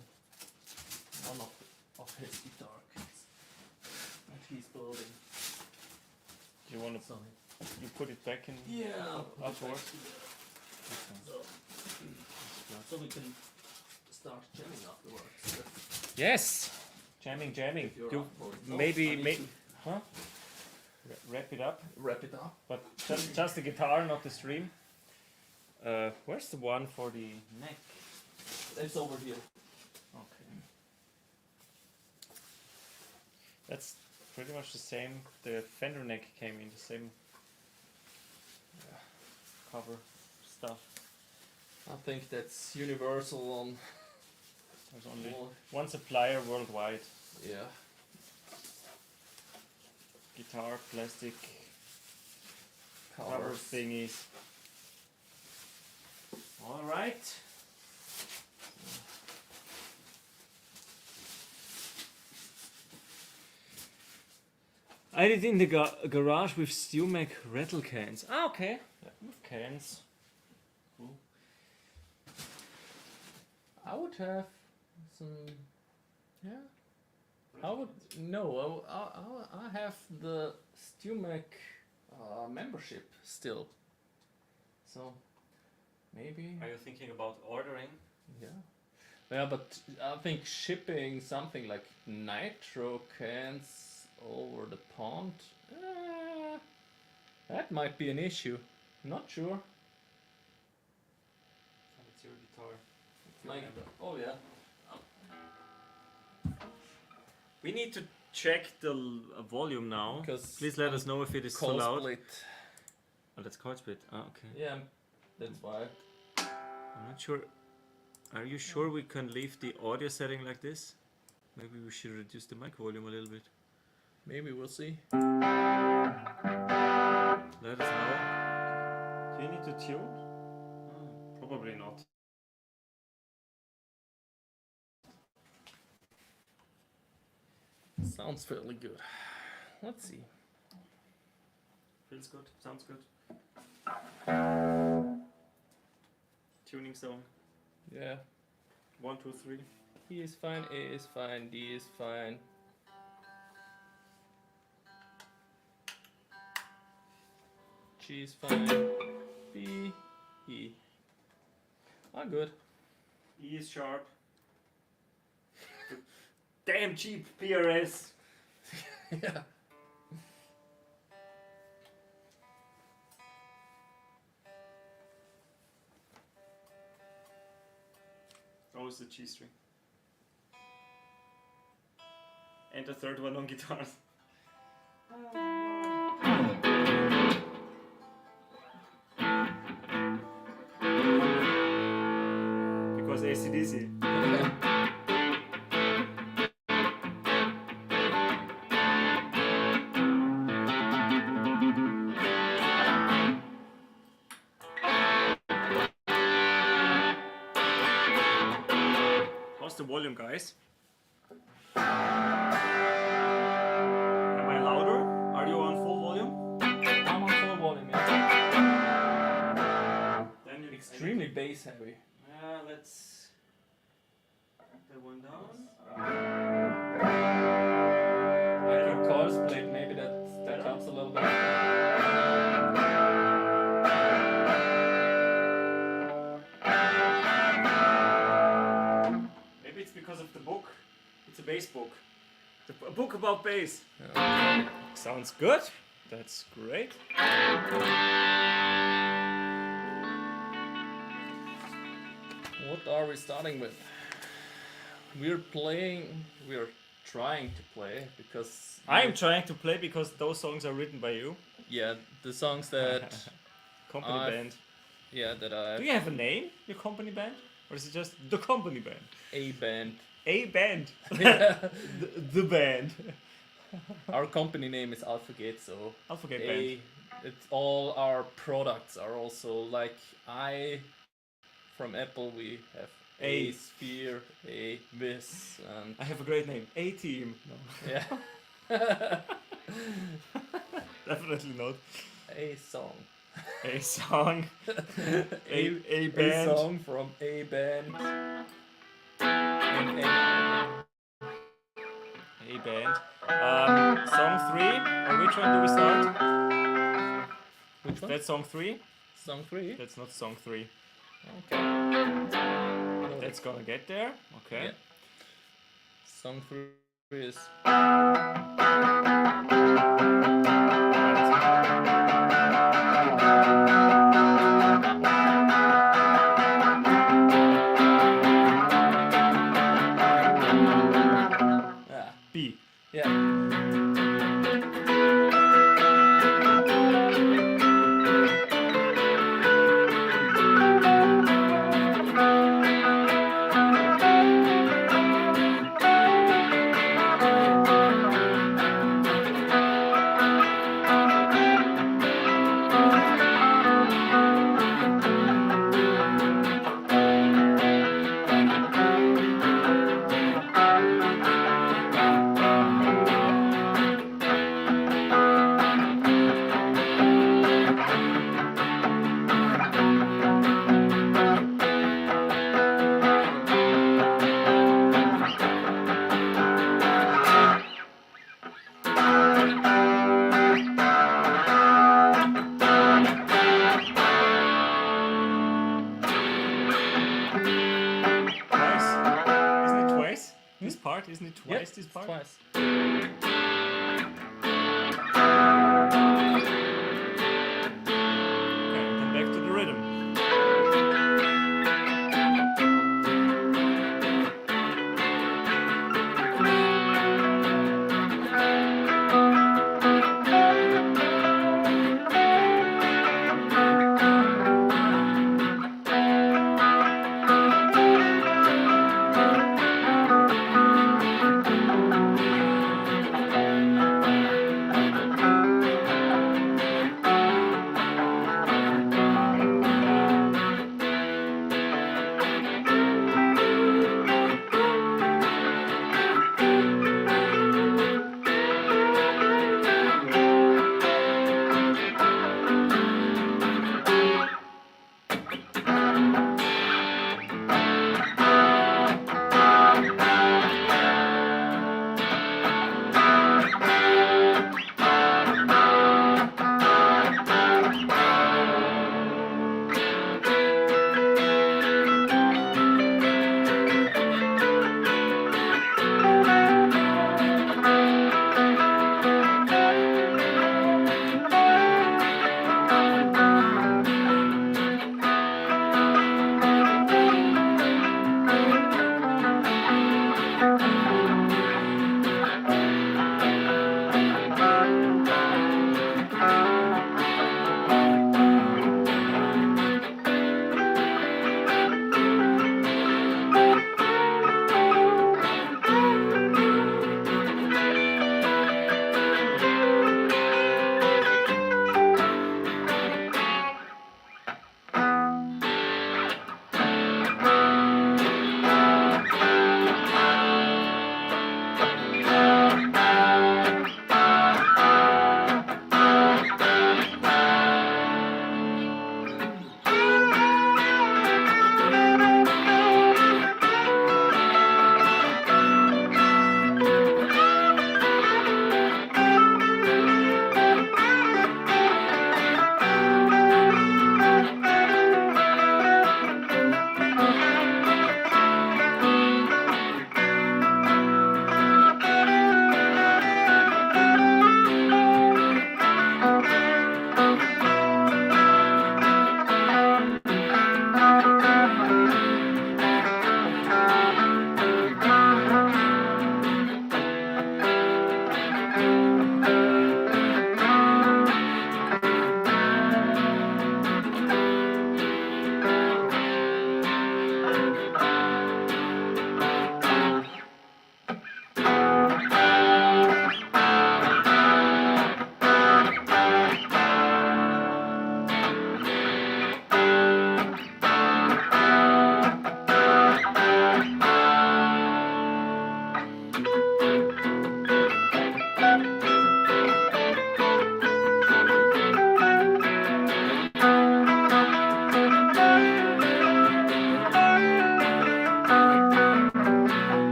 One of his guitar kits that he's building. You want to? So You put it back in. yeah, Afterwards? so we can start jamming afterwards. Yes. Jamming. If you're You up for it. Oh, maybe I need may to huh? Wrap it up, wrap it up. but just the guitar, not the stream. Where's the one for the neck? It's over here. Okay. That's pretty much the same. The Fender neck came in the same cover stuff. I think that's universal on There's only all. one supplier worldwide. Yeah. Guitar, plastic, cover Covers. thingies. All right. I did in the garage with StewMac rattle cans. Ah, okay. With cans. Cool. I would have some. Yeah. I would no. I have the StewMac membership still. So maybe. Are you thinking about ordering? Yeah. Yeah, but I think shipping something like nitro cans over the pond, that might be an issue. Not sure. It's your guitar. Like, oh yeah. We need to check the volume now. Because Please let us know if it is too Cold loud. split. Oh, that's chord split. Ah, okay. Yeah, that's why. I'm not sure. Are you sure we can leave the audio setting like this? Maybe we should reduce the mic volume a little bit. Maybe we'll see. Let us know. Do you need to tune? Oh, probably not. Sounds fairly good. Let's see. Feels good. Sounds good. Tuning song. Yeah. 1, 2, 3. E is fine, A is fine, D is fine. G is fine. B, E. Ah, good. E is sharp. Damn cheap PRS. Yeah. Always the G string. And the third one on guitars. Because AC/DC. How's the volume, guys? Am I louder? Are you on full volume? I'm on full volume, yeah. Then you Extremely bass heavy. Let's put that one down. Like your chord split, maybe that helps a little bit. Maybe it's because of the book. It's a bass book. A book about bass. Yeah. Sounds good. That's great. What are we starting with? We're trying to play because I'm trying to play because those songs are written by you. yeah, the songs that Company band. yeah that I Do you have a name, your company band? Or is it just the company band? a band. A band. Yeah. the band. Our company name is Alphabet, so I'll forget band. it's all our products are also like from Apple we have A. a Sphere, a Viz, and I have a great name. A-Team. No. yeah. Definitely not. A song. A song. a A band. song from a band. And a A band. Song 3. Or which one do we start? Which one? That's song 3. Song 3? That's not song 3. Okay. That's gonna get there. Okay. Yeah. Song 3 is. B. Yeah.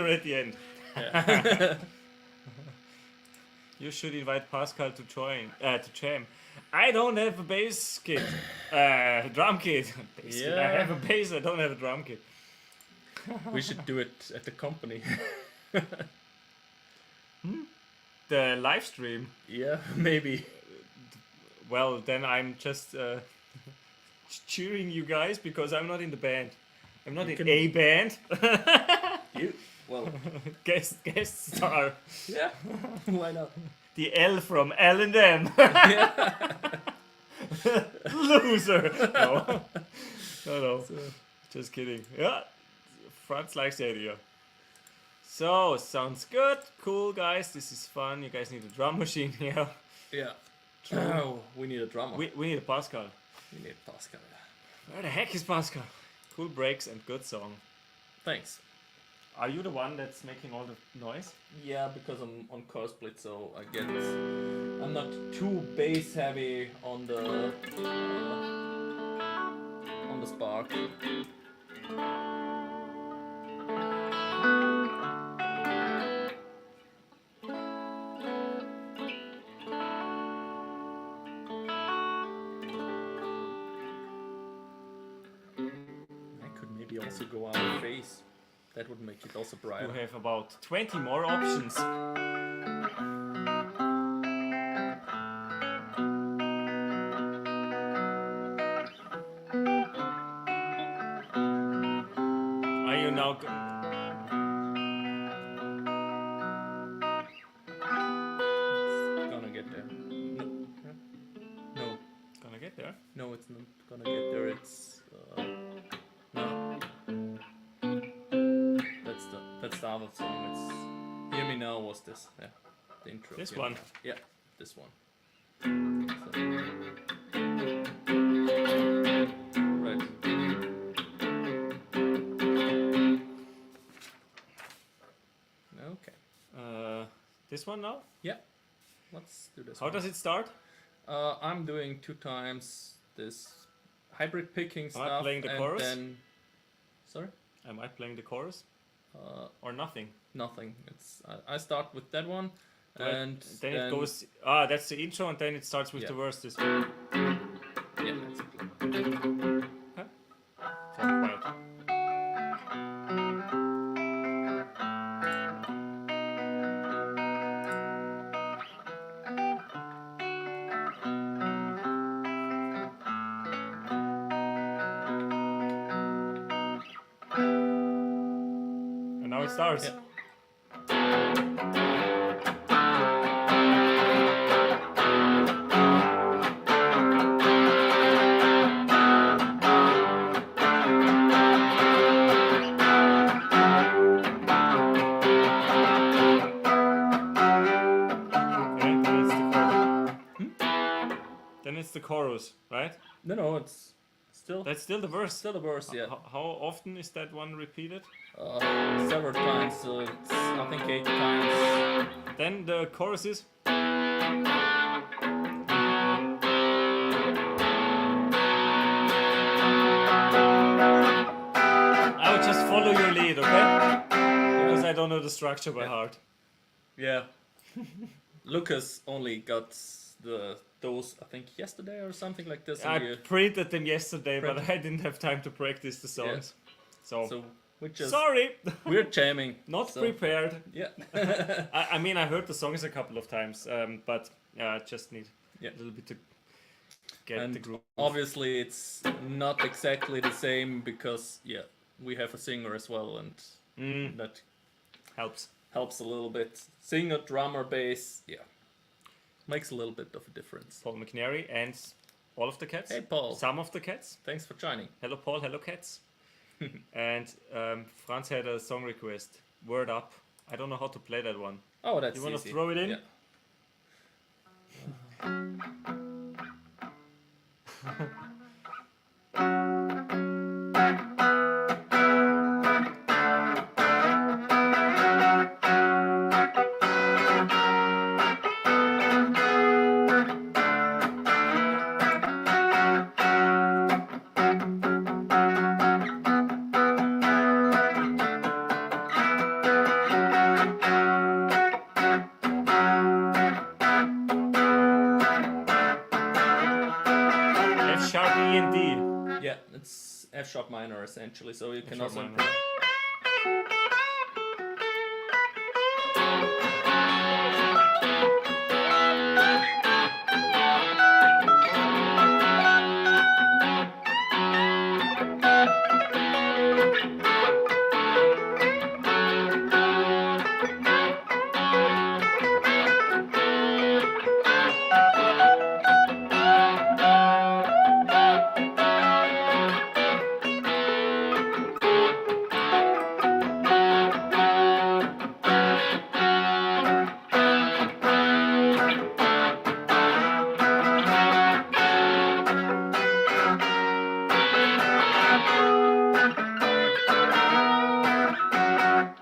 drummer at the end. Yeah. You should invite Pascal to join, to jam. I don't have a bass kit, drum kit. Bass kit. I Yeah. have a bass, I don't have a drum kit. We should do it at the company. The live stream. Yeah, maybe. Well, then I'm just cheering you guys because I'm not in the band. I'm not You in can- a band. You? Well, guest star. yeah. Why not? The L from L&M. Loser. No. No. Just kidding. Yeah. Franz likes the idea. So, sounds good. Cool, guys. This is fun. You guys need a drum machine here. Yeah. Oh, we need a drummer. We need a Pascal. We need Pascal. Where the heck is Pascal? Cool breaks and good song. Thanks. Are you the one that's making all the noise? Yeah, because I'm on core split, so I get. I'm not too bass heavy on the spark. I could maybe also go out of phase. That would make it also You brighter. have about 20 more options. Are you now... It's gonna get there. No, Gonna get there? no, it's not gonna get there. It's no. That's the other song. It's Hear Me Now was this. Yeah, the intro. This Hear Me one? Now. Yeah, this one. Right. Okay. This one now? Yeah. Let's do this. How one. does it start? I'm doing 2 times this hybrid picking Am I stuff. playing the and chorus? Then, sorry? Am I playing the chorus? Or nothing? Nothing. It's I start with that one, Right. and Then it goes... Ah, that's the intro and then it starts with Yeah. the verse. This Yeah, exactly. Sounds quiet. And now it starts. Yeah. Okay, then it's the chorus. Then it's the chorus, right? No, it's still That's still the verse. still the verse. Yeah, How often is that one repeated? several times. So it's I think 8 times. Then the chorus is. I will just follow your lead, okay? Because I don't know the structure by heart. Yeah. Lucas only got those I think yesterday or something like this. I and you- printed them yesterday, but I didn't have time to practice the songs. so we just Sorry, we're jamming. not so, prepared. Yeah. I mean, I heard the songs a couple of times, but I just need Yeah. a little bit to get And the groove. Obviously, it's not exactly the same because we have a singer as well, and that Helps. helps a little bit. Singer, drummer, bass, makes a little bit of a difference. Paul McNary and all of the cats. Hey, Paul. Some of the cats. Thanks for joining. Hello, Paul. Hello, cats. And Franz had a song request. Word Up. I don't know how to play that one. Oh, that's You want to easy. throw it in? Yeah. F sharp minor essentially. So you can F sharp also minor.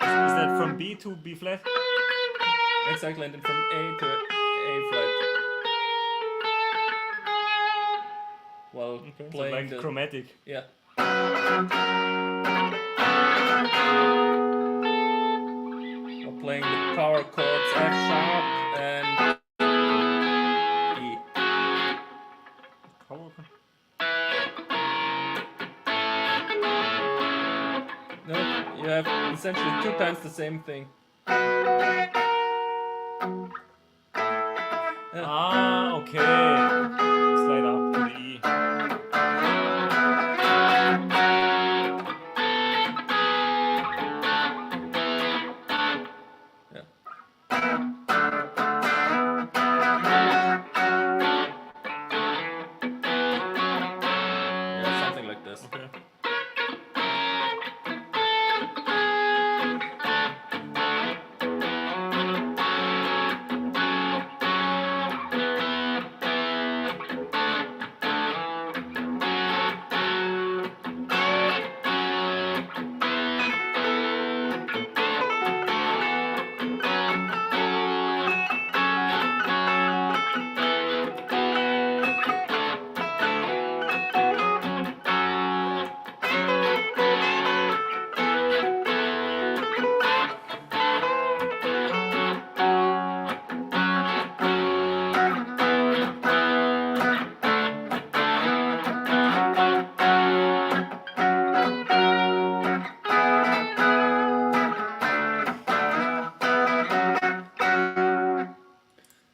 Is that from B to B flat? exactly, and then from A to A flat. While Okay. So playing like the chromatic. yeah. While playing the power chords F sharp and E. Power. No, you have essentially 2 times the same thing. Ah, okay. Slide up to the E. Yeah. Yeah, something like this. Okay.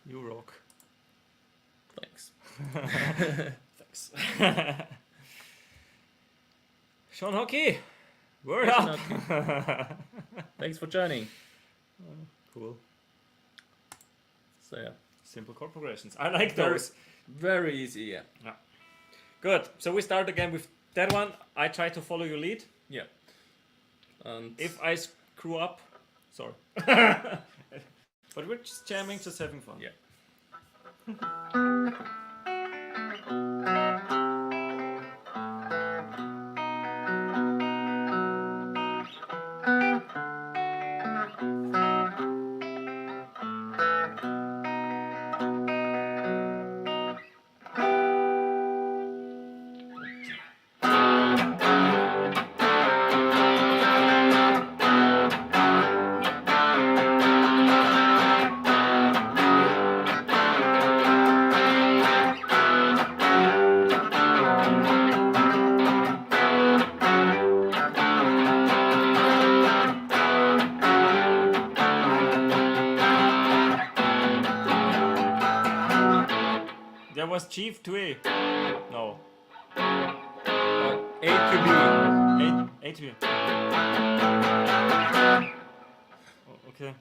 You rock. Thanks. Thanks. Sean Hockey, word Sean up. Thanks for joining. Cool. So yeah, Simple chord progressions. I like Very- those. very easy. Yeah. Good. So we start again with that one. I try to follow your lead. Yeah. And If I screw up, sorry. But we're just jamming, just having fun. yeah. That was Chief to A. No. A to B. A to B. Oh, okay.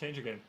change again.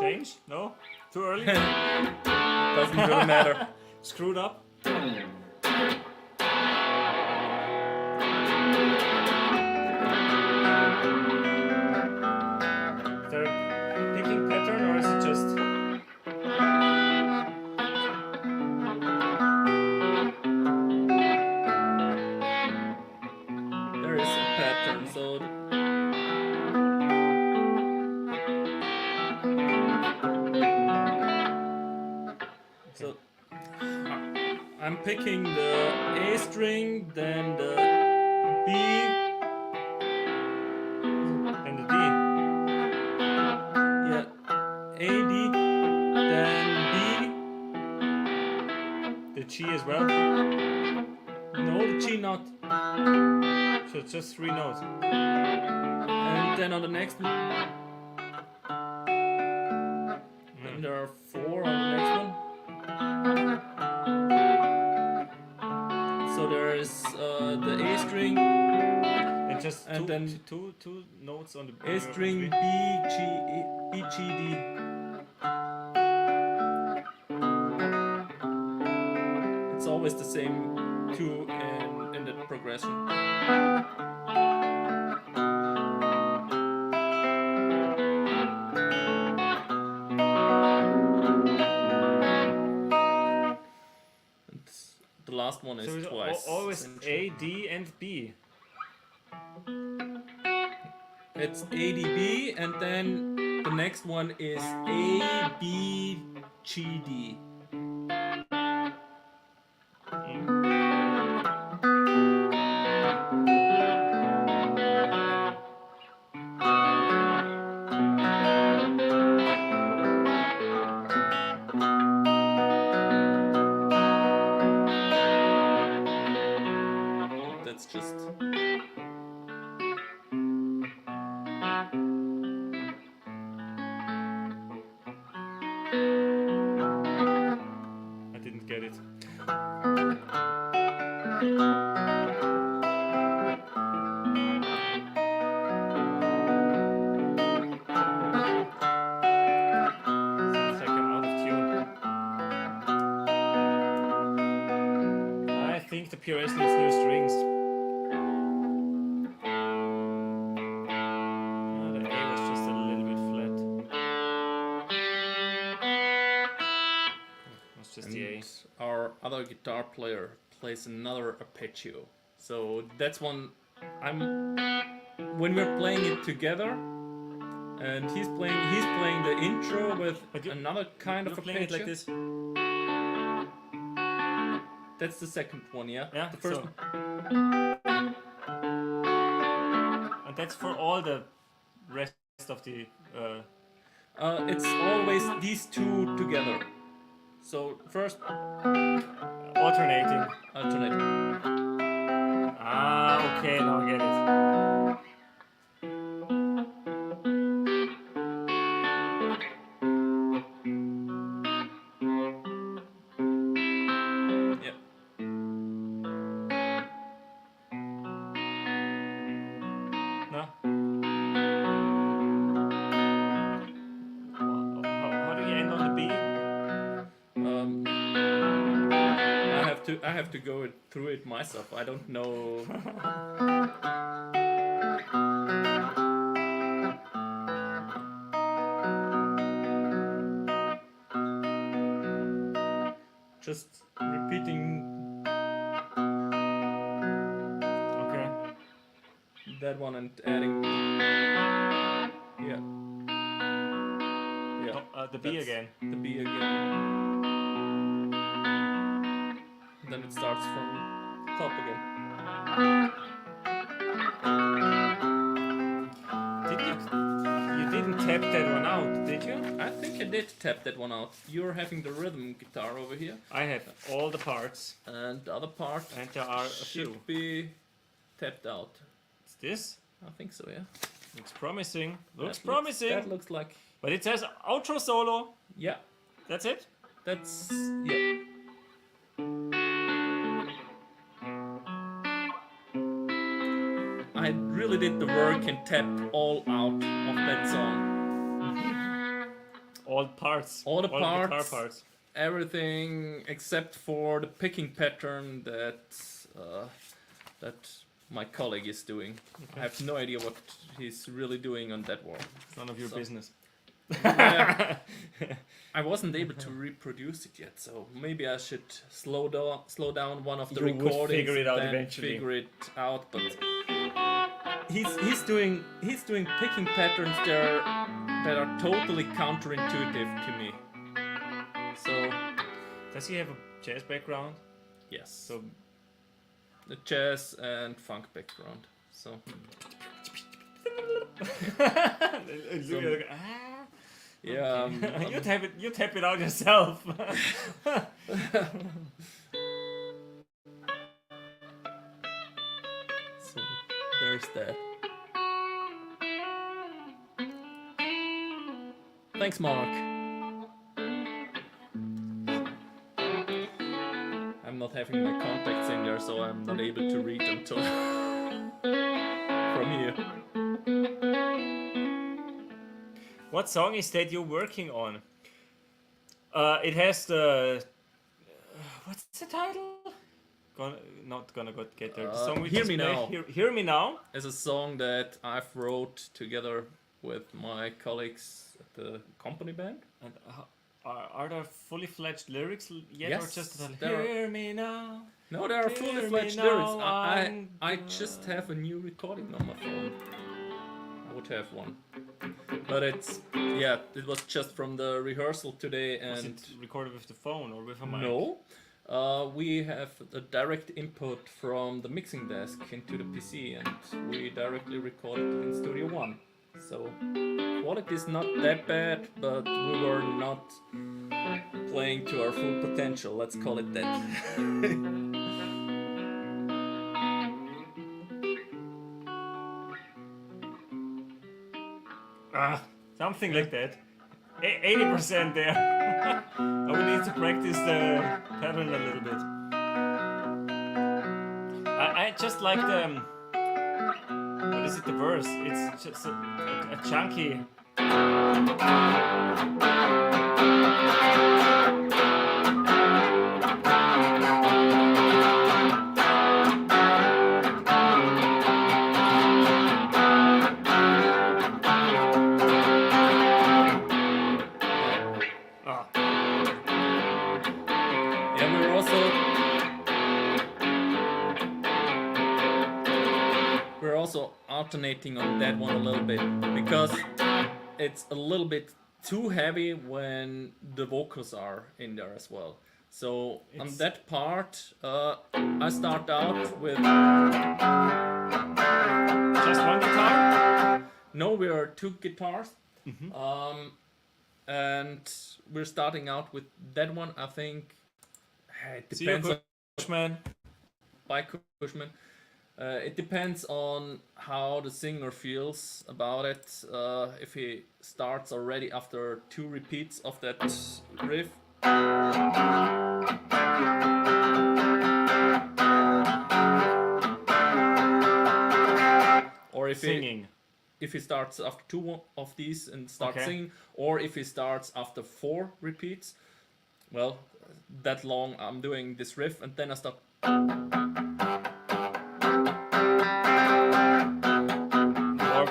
Change? No? Too early? Doesn't really matter. Screwed up? Is there a picking pattern or is it just... There is a pattern, so I'm picking the A string, then the B, and the D? yeah, A, D, then B. The G as well? No, the G not. So it's just 3 notes. And then on the next one, then there are 4 on the next one. So there is the A string, And just and then two notes on the A string, B, G, D. It's always the same 2 in the progression. And the last one is So it's twice. always A, D, and B. It's A, D, B, and then the next one is A, B, G, D. That's just... I didn't get it. Sounds like I'm out of tune. I think the PRS needs new strings. The A was just a little bit flat. That's just the A. And our other guitar player plays another arpeggio. So that's one when we're playing it together, and he's playing the intro with another kind of Playing it arpeggio. like this. That's the second one, yeah? Yeah, The first so- one. And that's for all the rest of the. It's always these 2 together. So first Alternating. alternate. Ah, okay, now I get it. Yeah. No? How do you end on the B? I have to go through it myself. I don't know. Just repeating Okay. that one and adding. Yeah. Yeah. The B again. The B again. Then it starts from top again. tap that one out, did you? I think I did tap that one out. You're having the rhythm guitar over here, I have all the parts, and the other part and there are a few. should be tapped out. It's this. I think so, yeah. Looks promising. Looks That promising. That looks like, But it says outro solo. yeah, That's it. that's, yeah. I really did the work and tapped all out of that song. All parts. All the guitar parts. parts. Everything except for the picking pattern that my colleague is doing. I have no idea what he's really doing on that one. None of your So- business. Yeah, I wasn't able to reproduce it yet, so maybe I should slow down one of the You would recordings figure it out and then eventually. figure it out. But he's doing picking patterns that are totally counterintuitive to me. So Does he have a jazz background? yes, So the jazz and funk background. So yeah, you tap it out yourself. so there's that. Thanks, Mark. I'm not having my contacts in there, so I'm not able to read them from here. What song is that you're working on? It has the what's the title? Not gonna get there. The song we Hear just Me played. Now. Hear Me Now. It's a song that I've wrote together with my colleagues at the company band. And are there fully fledged lyrics yet, or Yes, just the title? there are. Hear Me Now? No, there are Hear fully me fledged now, lyrics. I'm I just have a new recording on my phone. I would have one. But it was just from the rehearsal today, Was and it recorded with the phone or with a mic? no, we have a direct input from the mixing desk into the PC, and we directly recorded it in Studio One. So quality is not that bad, but we were not playing to our full potential. Let's call it that. Something like that. 80% there. I would need to practice the pattern a little bit. I just like the what is it? The verse. It's just a chunky. Ah, Yeah, we're also alternating on that one a little bit because it's a little bit too heavy when the vocals are in there as well. So on It's- that part, I start out with just one guitar. no, we are two guitars, and we're starting out with that one. I think it See you, depends on Cushman. by Cushman. It depends on how the singer feels about it. If he starts already after 2 repeats of that riff, or Singing. if he starts after 2 of these and starts Okay. singing, or if he starts after 4 repeats. Well, that long I'm doing this riff and then I stop.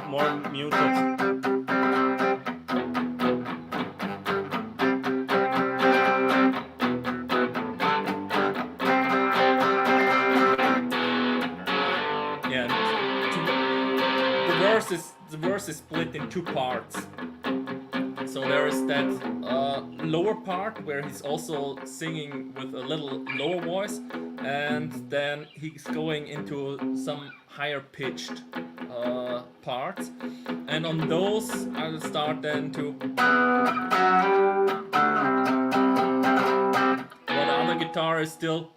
More muted. Yeah, the verse is split in 2 parts. So there is that lower part where he's also singing with a little lower voice, and then he's going into some higher pitched parts, and on those I'll start then to. While the other guitar is still.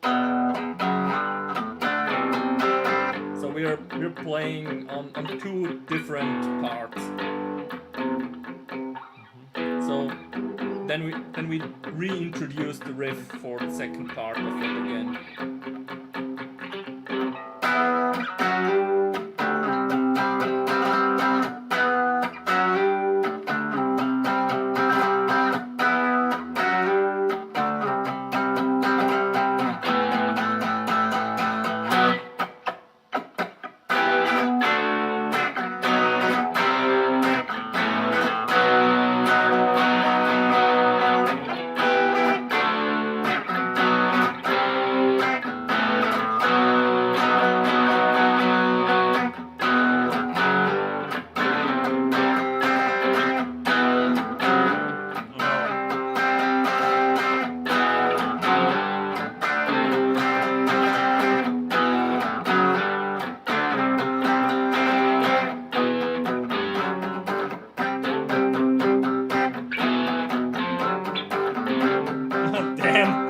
So we're playing on two different parts. So then we reintroduce the riff for the second part of it again. Damn.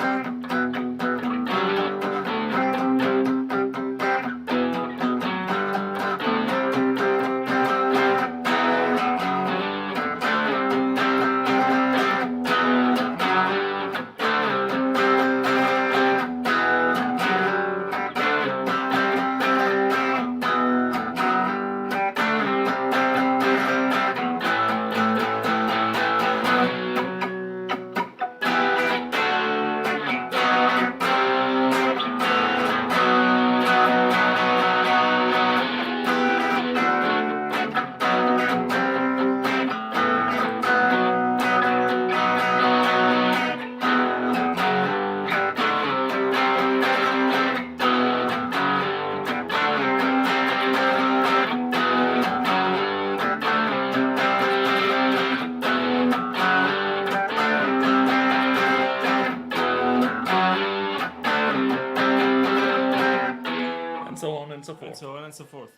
And so on and so forth. And so on and so forth.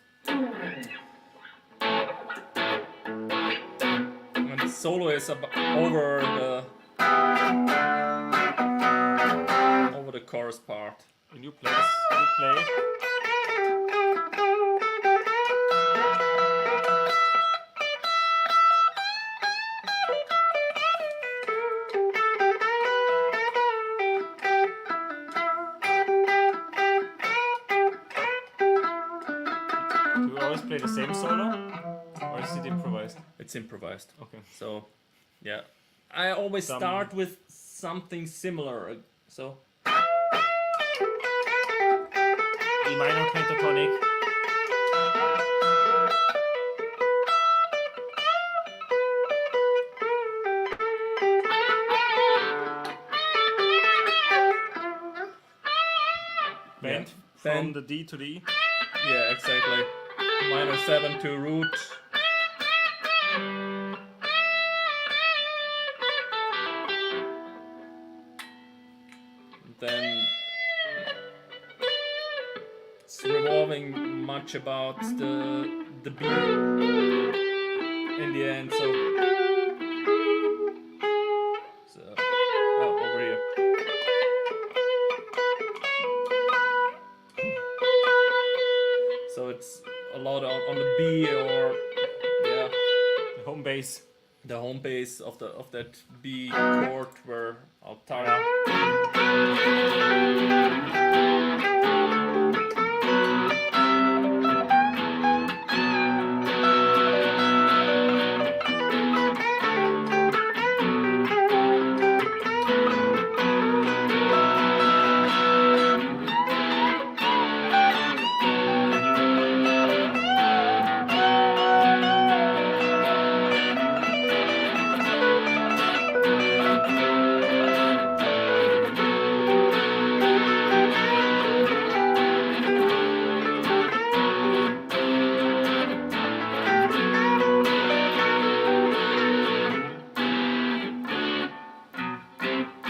And the solo is over the chorus part. And you play. You play. Do you always play the same solo? Or is it improvised? It's improvised. Okay. So, yeah. I always Some- start with something similar. So, E minor pentatonic. Bend from Bend. the D to the E. yeah, exactly. Minor 7 to root. Then it's revolving much about the B in the end. So oh, over here. So it's a lot on the B or yeah, The home base. the home base of that B chord where I'll tire.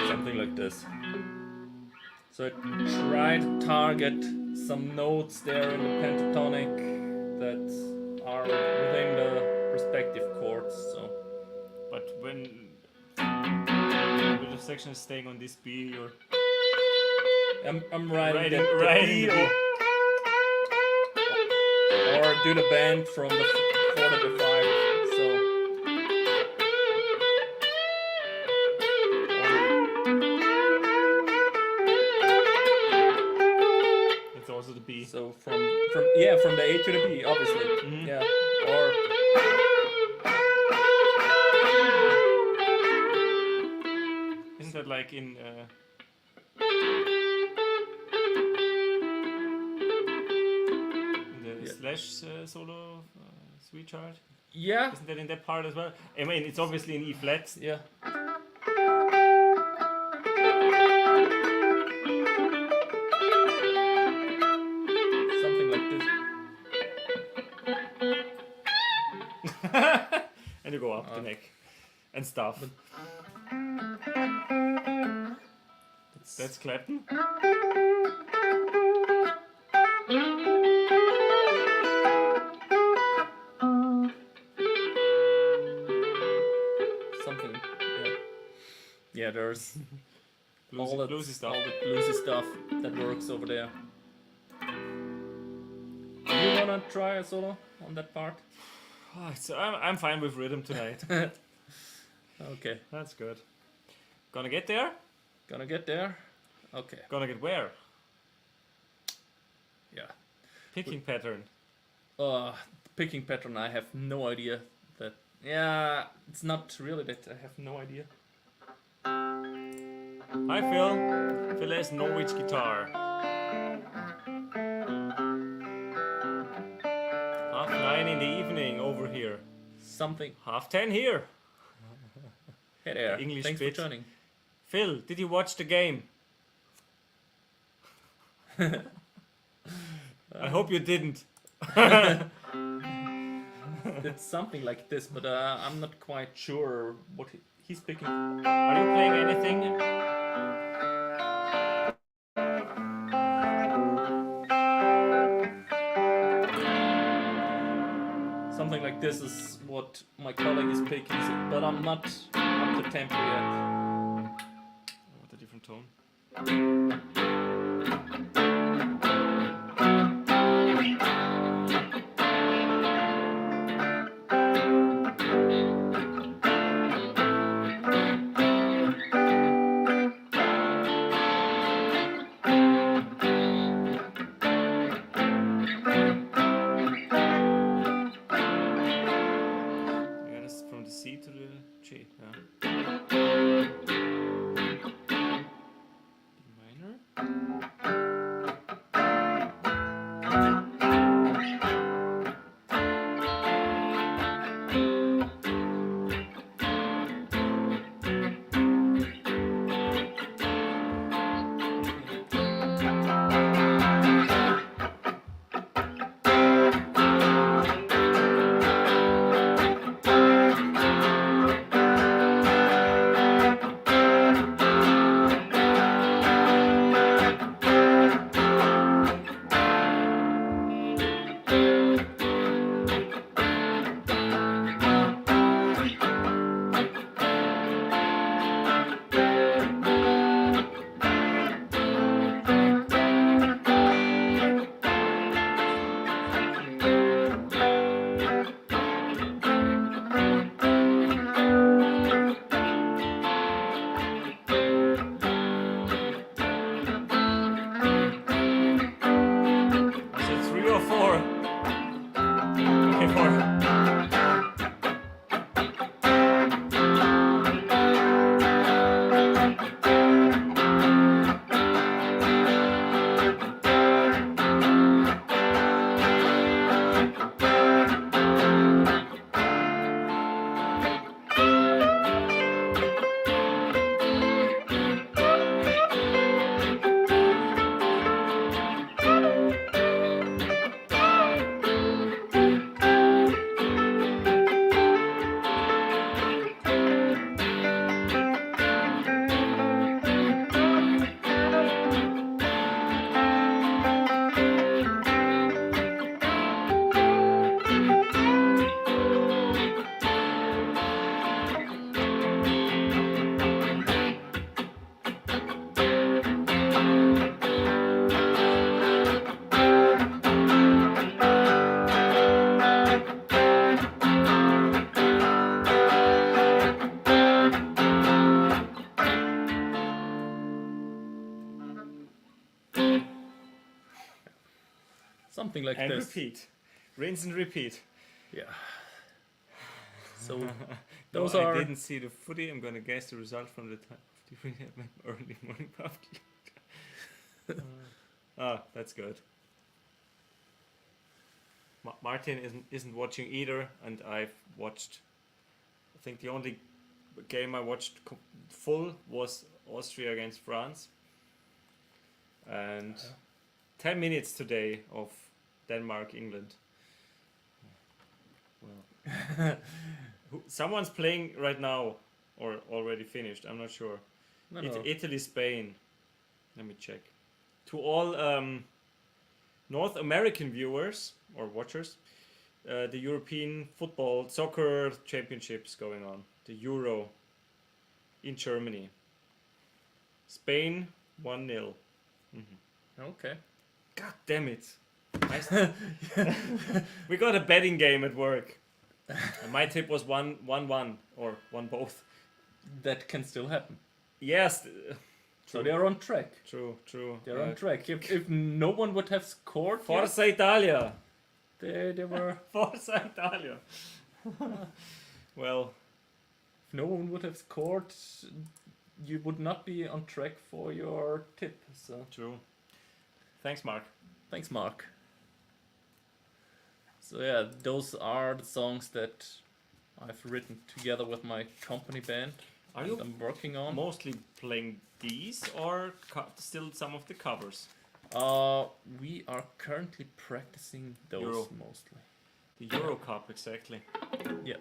Something like this. So I try to target some notes there in the pentatonic that are within the respective chords. So, But when the section is staying on this B, you're I'm writing writing the B the B. or do the bend from the 4 to the 5. So. It's also the B. So from the A to the B, obviously. Mhm. Yeah. Or Isn't that like in the slash solo sweetheart? yeah. Isn't that in that part as well? I mean, it's obviously in E flat. Yeah. Something like this. And you go up the neck and stuff. That's Clapton. Something. Yeah. Yeah, there's all the Bluesy stuff. all the bluesy stuff that works over there. You wanna try a solo on that part? Oh, so I'm fine with rhythm tonight. Okay. That's good. Gonna get there? Gonna get there. Okay. Gonna get where? Yeah. Picking pattern. Picking pattern, I have no idea. That yeah, it's not really that I have no idea. Hi Phil. Phil has Norwich guitar. 9:30 in the evening over here. Something. 10:30 here. Hey there. English Thanks bit. for joining. Phil, did you watch the game? I hope you didn't. It's something like this, but I'm not quite sure what he's picking. Are you playing anything? Something like this is what my colleague is picking, but I'm not up to tempo yet. What a different tone. Yeah, that's from the C to the G. Yeah. D minor. Is it 3 or 4? Okay, 4. something like And this. repeat. Rinse and repeat. Yeah. So No, those I are didn't see the footy. I'm gonna guess the result from the time of the early morning puff. That's good. Martin isn't watching either, and I've watched. I think the only game I watched full was Austria against France, and 10 minutes today of Denmark England. Well, someone's playing right now, or already finished. I'm not sure. no. Italy, Spain. Let me check. To all North American viewers or watchers, the European football soccer championships going on. The Euro in Germany. Spain 1-0. Okay. God damn it. We got a betting game at work. And my tip was 1-1 or 1 both. That can still happen. Yes. So they are on track. True. They're on track. If no one would have scored, Forza Italia. they were. Forza Italia. Well, If no one would have scored, you would not be on track for your tip. So true. Thanks, Mark. thanks, Mark. So yeah, those are the songs that I've written together with my company band. Are you I'm working on? mostly playing these or still some of the covers? We are currently practicing those Euro. mostly. The Euro Cup, exactly. Yeah.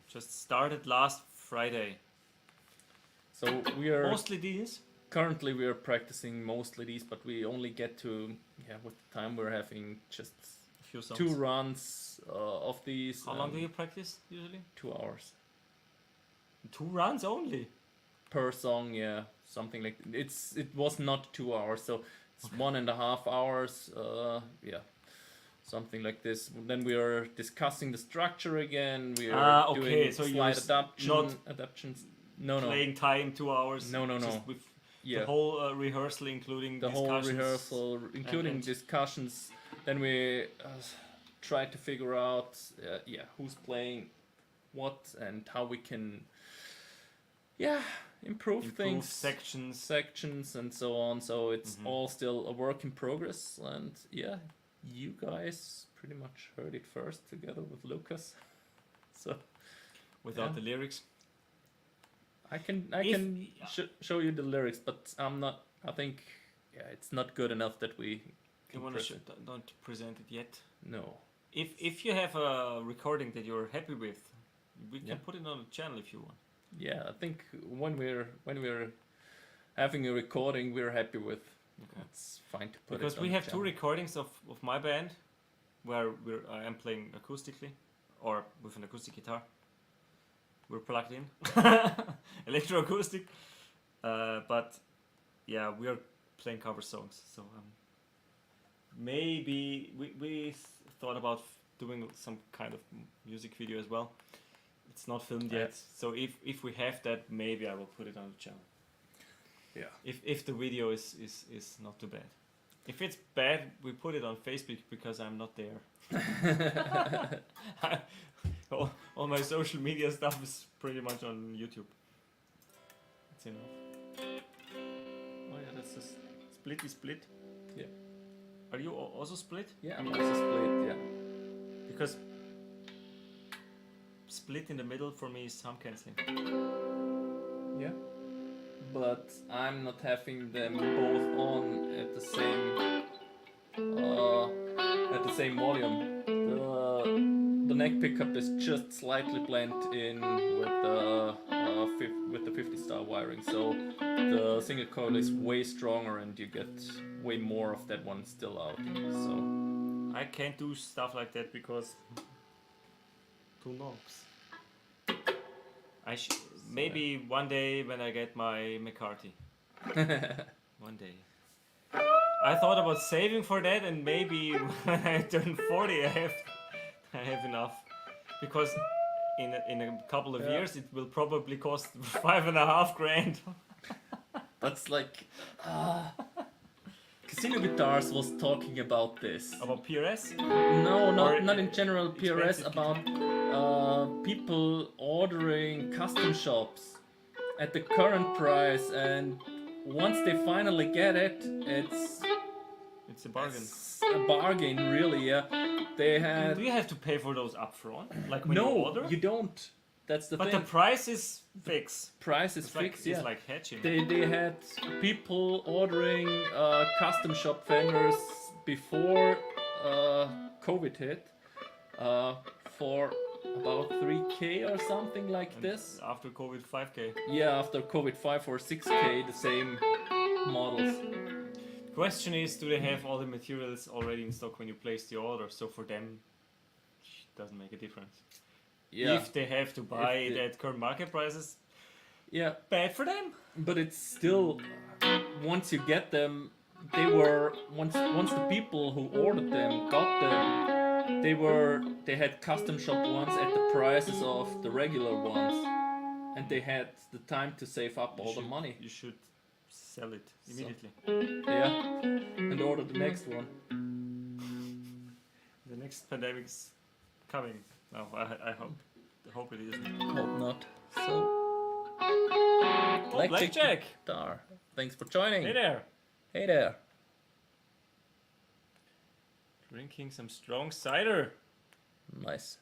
Just started last Friday. So we are Mostly these? currently we are practicing mostly these, but we only get to with the time we're having just A few songs. 2 runs of these. How long do you practice usually? 2 hours 2 runs only. per song. Yeah, something like it was not 2 hours, so it's 1.5 hours. Yeah. Something like this. Then we are discussing the structure again. We are okay, doing so slight not adaptations. No. Playing time 2 hours. No. Just with Yeah. the whole rehearsal, including The whole discussions. rehearsal, including and- discussions. Then we try to figure out, who's playing what and how we can, improve things, sections and so on. So it's all still a work in progress. And you guys pretty much heard it first together with Lucas. So Without the lyrics. I can show you the lyrics, but I'm not. I think it's not good enough that we. You can want press to it. don't present it yet. No. If you have a recording that you're happy with, we can Yeah. put it on the channel if you want. Yeah, I think when we're having a recording, we're happy with. Okay. It's fine to put Because it on we the have 2 channel. recordings of my band, where I am playing acoustically, or with an acoustic guitar. We're plugged in, electroacoustic. But we are playing cover songs. So maybe we thought about doing some kind of music video as well. It's not filmed yet. So if we have that, maybe I will put it on the channel. Yeah. If the video is not too bad. If it's bad, we put it on Facebook because I'm not there. all my social media stuff is pretty much on YouTube. That's enough. Oh yeah, that's a split. Yeah. Are you also split? Yeah, I'm also split. Yeah. Because split in the middle for me is sound cancelling. Yeah. But I'm not having them both on at the same volume. The neck pickup is just slightly blended in with the 50 star wiring, so the single coil is way stronger and you get way more of that one still out. So I can't do stuff like that because 2 knobs. Maybe one day when I get my McCarthy. One day. I thought about saving for that, and maybe when I turn 40 I have enough. Because in a couple of years it will probably cost 5.5 grand. that's like Casino Guitars was talking about this. About PRS? No, Or not in general PRS, expensive about people ordering custom shops at the current price, and once they finally get it, It's a bargain. it's a bargain, really. Yeah, they had Do you have to pay for those upfront? Like when you no, order? you don't. That's the But thing. the price is fixed. Price is It's like, fixed. Yeah, it's like hedging. they had people ordering custom shop fenders before COVID hit for about 3K or something like And this. after COVID, 5K. Yeah, after COVID 5 or 6K, the same models. Question is, do they have all the materials already in stock when you place the order? So for them, it doesn't make a difference. Yeah, If they have to buy If it they- at current market prices, yeah, bad for them. but it's still once you get them, they were once the people who ordered them got them, they had custom shop ones at the prices of the regular ones, and they had the time to save up all the money. You should sell it immediately. Yeah, and order the next one. The next pandemic's coming. No, I hope it isn't. Hope not. So, Oh, Blackjack! Guitar. Thanks for joining. Hey there! Hey there. Drinking some strong cider. Nice.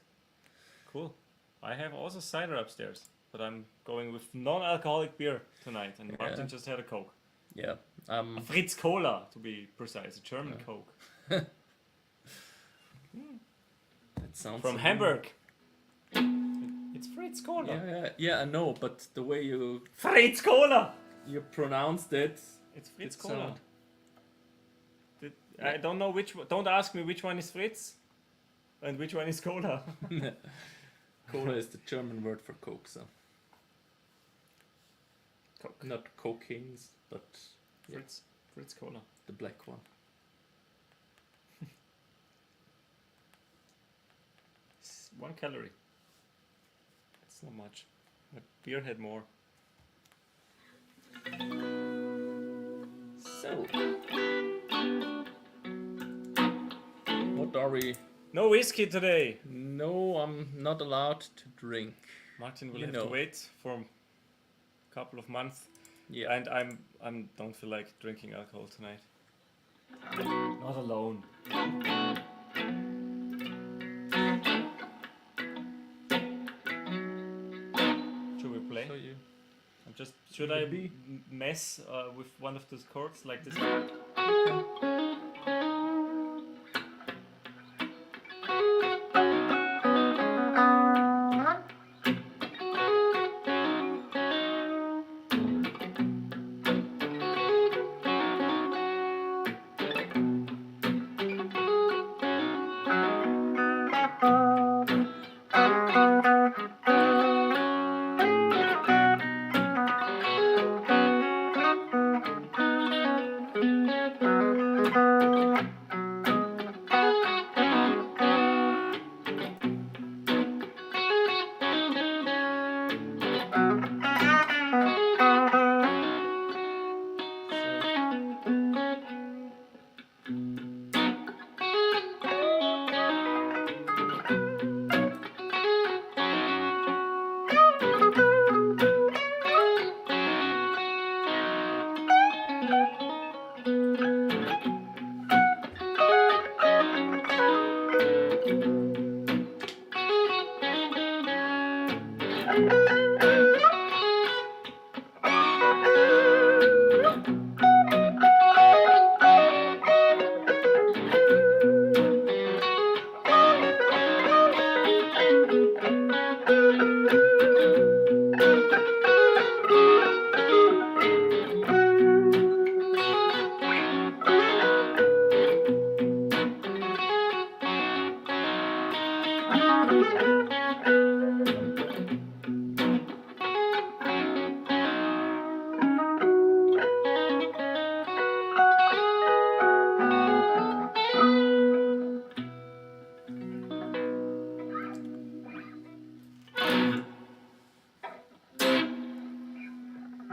Cool. I have also cider upstairs, but I'm going with non-alcoholic beer tonight, and Martin Yeah. just had a Coke. Yeah. A Fritz Cola, to be precise, a German Yeah. Coke. That sounds From so Hamburg. It's Fritz Cola. Yeah, I know, but the way Fritz Cola! you pronounced it, It's Fritz it Cola. sound- I don't know which one. Don't ask me which one is Fritz and which one is Cola. Cola is the German word for Coke, so Coke. not cocaines, but Fritz Cola. the black one. It's 1 calorie. It's not much. But beer had more. So, what are we? No whiskey today. No, I'm not allowed to drink. Martin will You have know. to wait for a couple of months. Yeah. And I'm don't feel like drinking alcohol tonight. Not alone. Should we play? So you. Should Could I be. mess with one of those chords like this?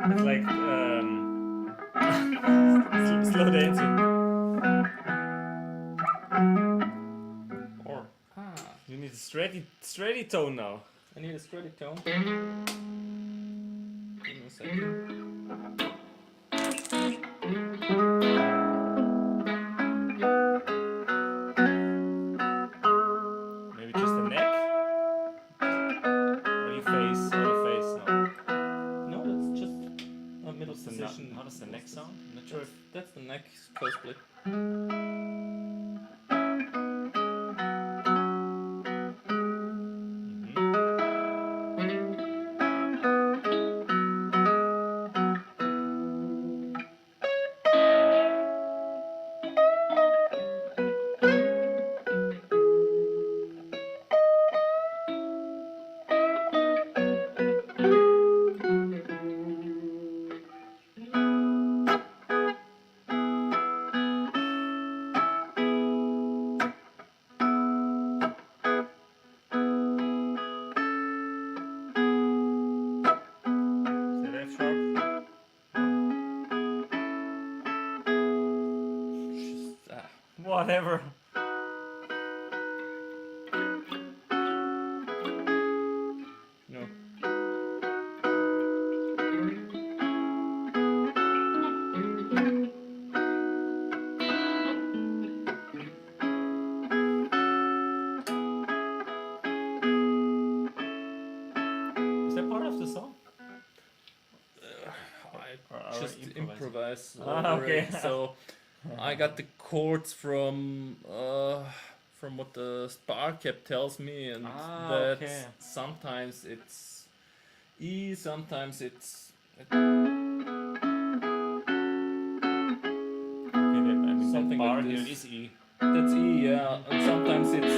It's like slow dancing. need a steady tone now. I need a steady tone. Give me a second. Maybe just the neck? Or your face? Or the face? No. No, that's just a middle What's the position. how does the neck sound? I'm not sure if... That's the neck toe split. Is that F sharp? Whatever. No. Is that part of the song? I just improvise. Ah, over okay. it. So I got the chords from what the Spark Cap tells me, and that okay. sometimes it's E, sometimes it's Okay, then, I mean, Something that bar like here this. is E. that's E, yeah, and sometimes it's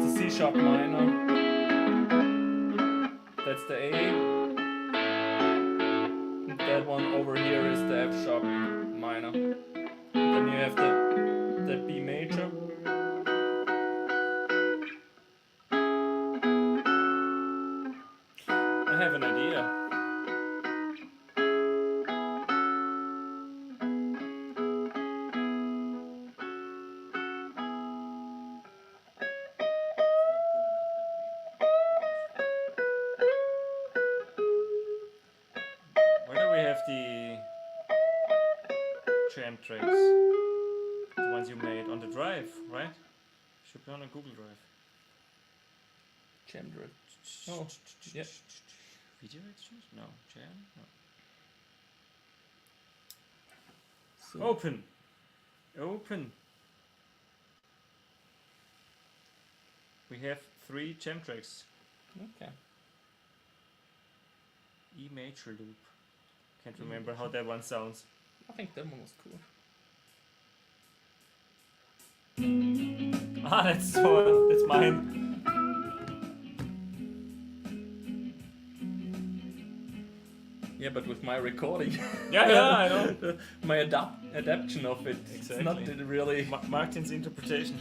the C sharp minor. That's the A. And that one over here is the F sharp minor. Then you have the B major. I have an idea. Where do we have the jam tracks? The ones you made on the drive, right? Should be on a Google Drive. Jam drive. Oh, yeah. Video exchange? No. Jam? No. So Open! Open! We have 3 jam tracks. okay. E major loop. Can't remember how that one sounds. I think that one was cool. Ah, that's mine. Yeah, but with my recording, Yeah, I know. my adaptation of it, it's not Exactly. really. Martin's interpretation.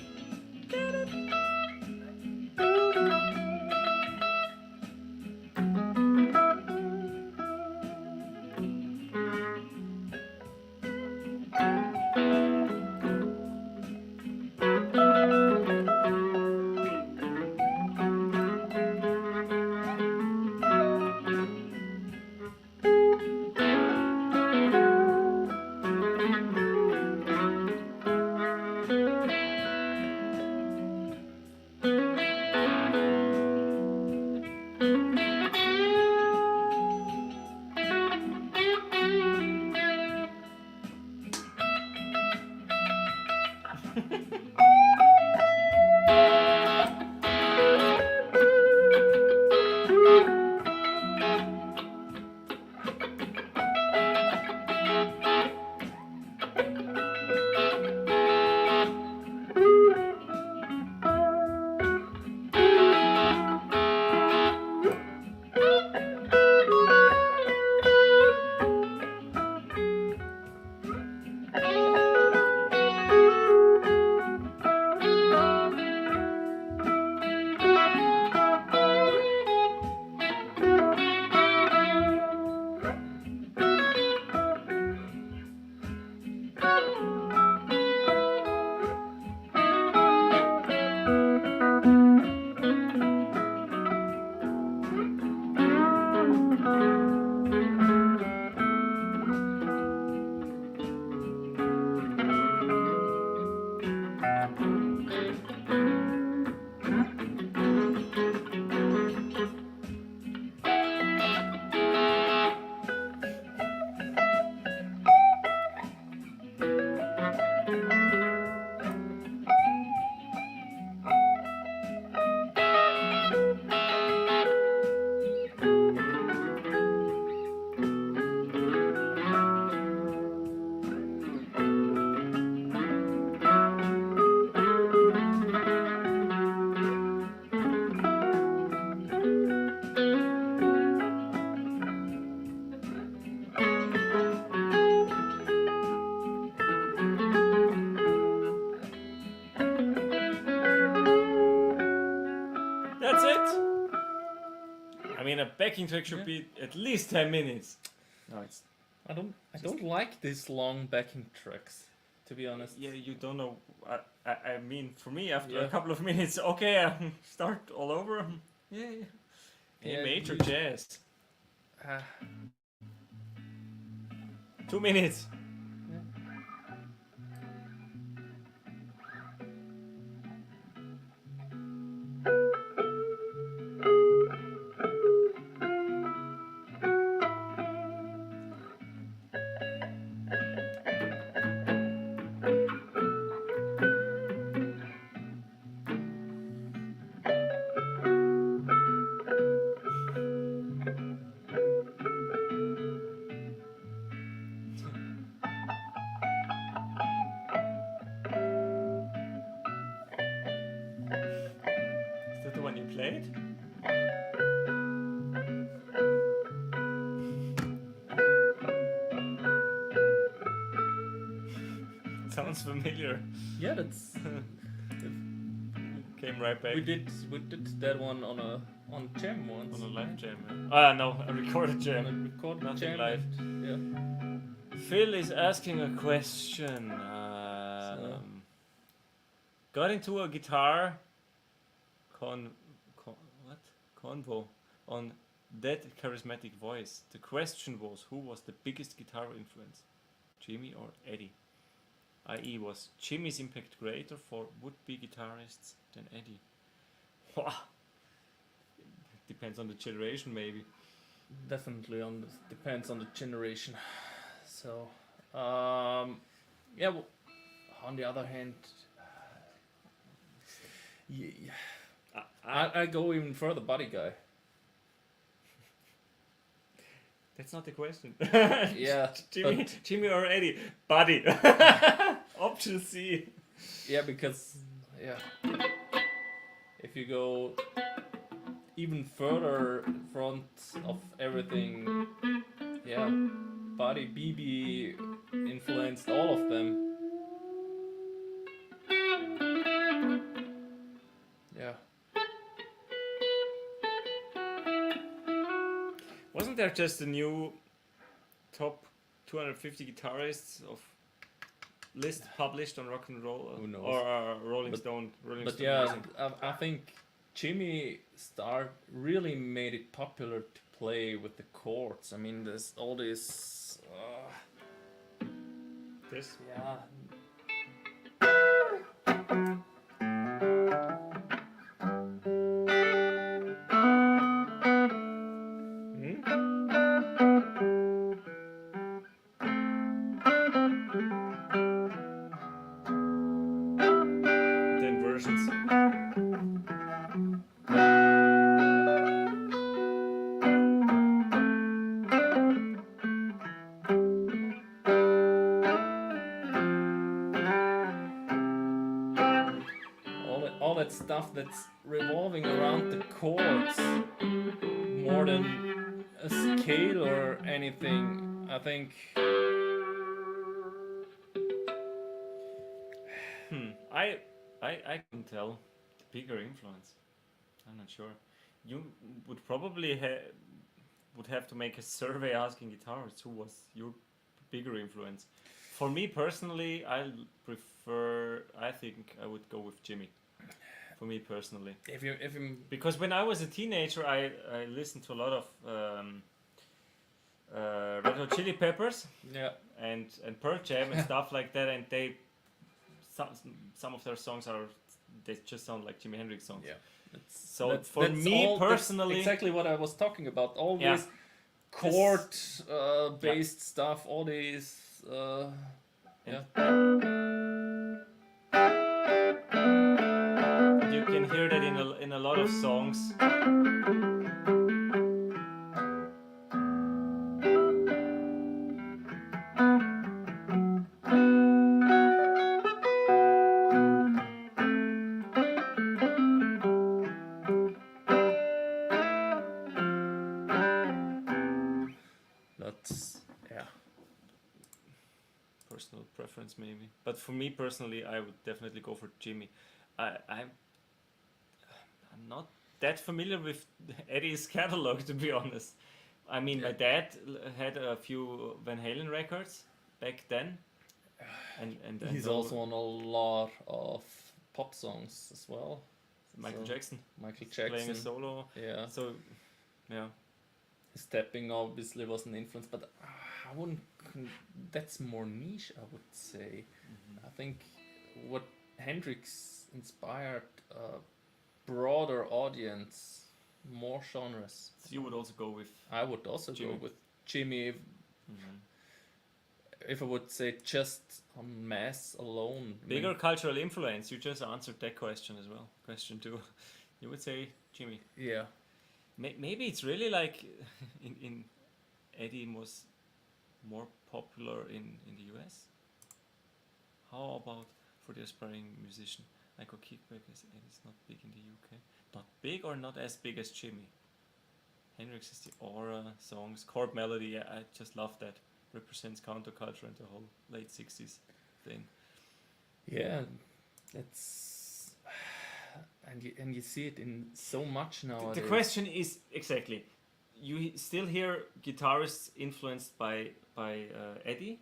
mean, a backing track should be at least 10 minutes. No, it's I don't like these long backing tracks, to be honest. yeah. You don't know. I mean, for me, after a Yeah. couple of minutes, okay, start all over. Yeah. A major you- jazz. Ah, 2 minutes. Is that the one you played? Sounds familiar. yeah, that's Came right back we did that one on jam once. on a live jam. Ah, no, a recorded On jam. a recorded Nothing jam. live. And, Phil is asking a question. Got into a guitar convo on That Charismatic Voice. The question was, who was the biggest guitar influence, Jimmy or Eddie? I.e., was Jimmy's impact greater for would-be guitarists than Eddie? Depends on the generation, maybe. Definitely depends on the generation. So, yeah. Well, on the other hand, I go even further, Buddy Guy. That's not the question. Yeah, Jimmy or Eddie? Buddy. Option C. yeah, because if you go even further in front of everything, Buddy BB influenced all of them. Yeah. Wasn't there just a new top 250 guitarists of list published on Rock and Roll? Who knows? Or Rolling But- Stone? Rolling But Stone yeah, Magazine. I think Jimmy Starr really made it popular to play with the chords. I mean, there's all this. This. Yeah. The inversions. All that stuff that's revolving around the chords more than a scale or anything. I think. I can tell the bigger influence. I'm not sure. You would probably would have to make a survey asking guitarists who was your bigger influence. For me personally, I think I would go with Jimmy. For me personally, If you because when I was a teenager, I listened to a lot of Red Hot Chili Peppers yeah. and Pearl Jam and stuff like that, and some of their songs they just sound like Jimi Hendrix songs. Yeah. So for me personally, exactly what I was talking about. All Yeah. these chord based stuff, all these and you can hear that in a lot of songs. that's Personal preference maybe, but for me personally, I would definitely go for Jimmy. I'm not that familiar with Eddie's catalog, to be honest. I mean, my dad had a few Van Halen records back then, and He's also on a lot of pop songs as well. Michael Jackson. Michael playing a Jackson. solo. Yeah. So, yeah. His stepping obviously was an influence, but I wouldn't. That's more niche, I would say. I think what Hendrix inspired a broader audience, more genres. So you would also go with. I would also Jimmy. go with Jimmy. If I would say just on mass alone. Bigger cultural influence. You just answered that question as well. Question 2. You would say Jimmy. Yeah. Maybe it's really like in Eddie was more popular in the US. How about for the aspiring musician? Like a Kickback is Eddie's not big in the UK. Not big or not as big as Jimmy. Hendrix is the aura songs, chord melody. Yeah, I just love that. Represents counterculture and the whole late 60s thing. Yeah, that's and you see it in so much nowadays. The question is exactly, you still hear guitarists influenced by Eddie,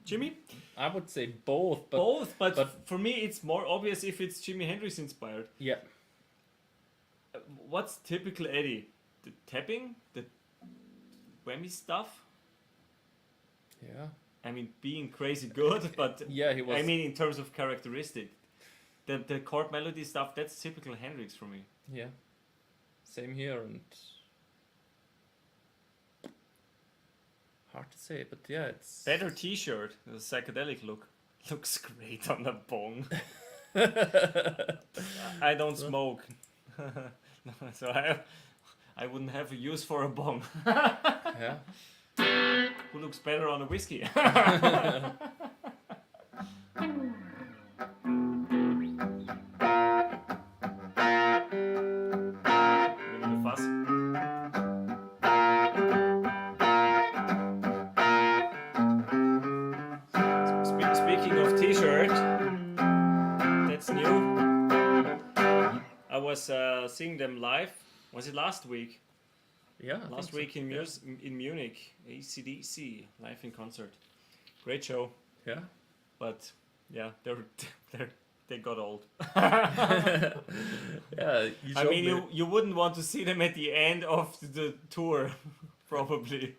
Jimmy. I would say both, but Both, but for me it's more obvious if it's Jimi Hendrix inspired. yeah, What's typical Eddie? The tapping, the whammy stuff. yeah, I mean, being crazy good, but yeah. He was. I mean, in terms of characteristic, the chord melody stuff, that's typical Hendrix for me. yeah, same here, and hard to say, but yeah, it's Better T-shirt, the psychedelic look, looks great on the bong. I don't smoke, so I wouldn't have a use for a bong. Yeah. Who looks better on a whiskey? Really fuss. Speaking of T-shirt, that's new. I was seeing them live. Was it last week? Yeah. I Last think week in so. in Munich, AC/DC live in concert. Great show, Yeah. but yeah, they got old. Yeah. You I showed mean, me- you wouldn't want to see them at the end of the tour, probably.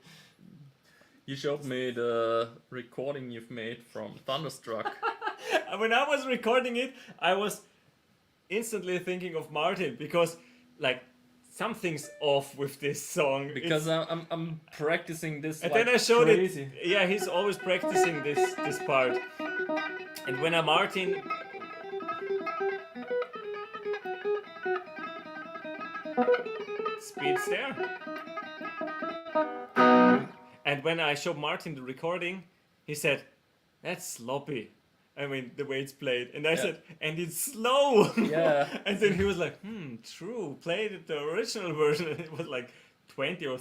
You showed me the recording you've made from Thunderstruck. When I was recording it, I was instantly thinking of Martin because, like, something's off with this song. Because I'm practicing this And like then I showed crazy. it. Yeah, he's always practicing this part. And when Martin, speed's there. And when I showed Martin the recording, he said, "That's sloppy." I mean, the way it's played. And I Yeah. said, "And it's slow." Yeah. And then he was like, true. Play the original version. And it was like 20 or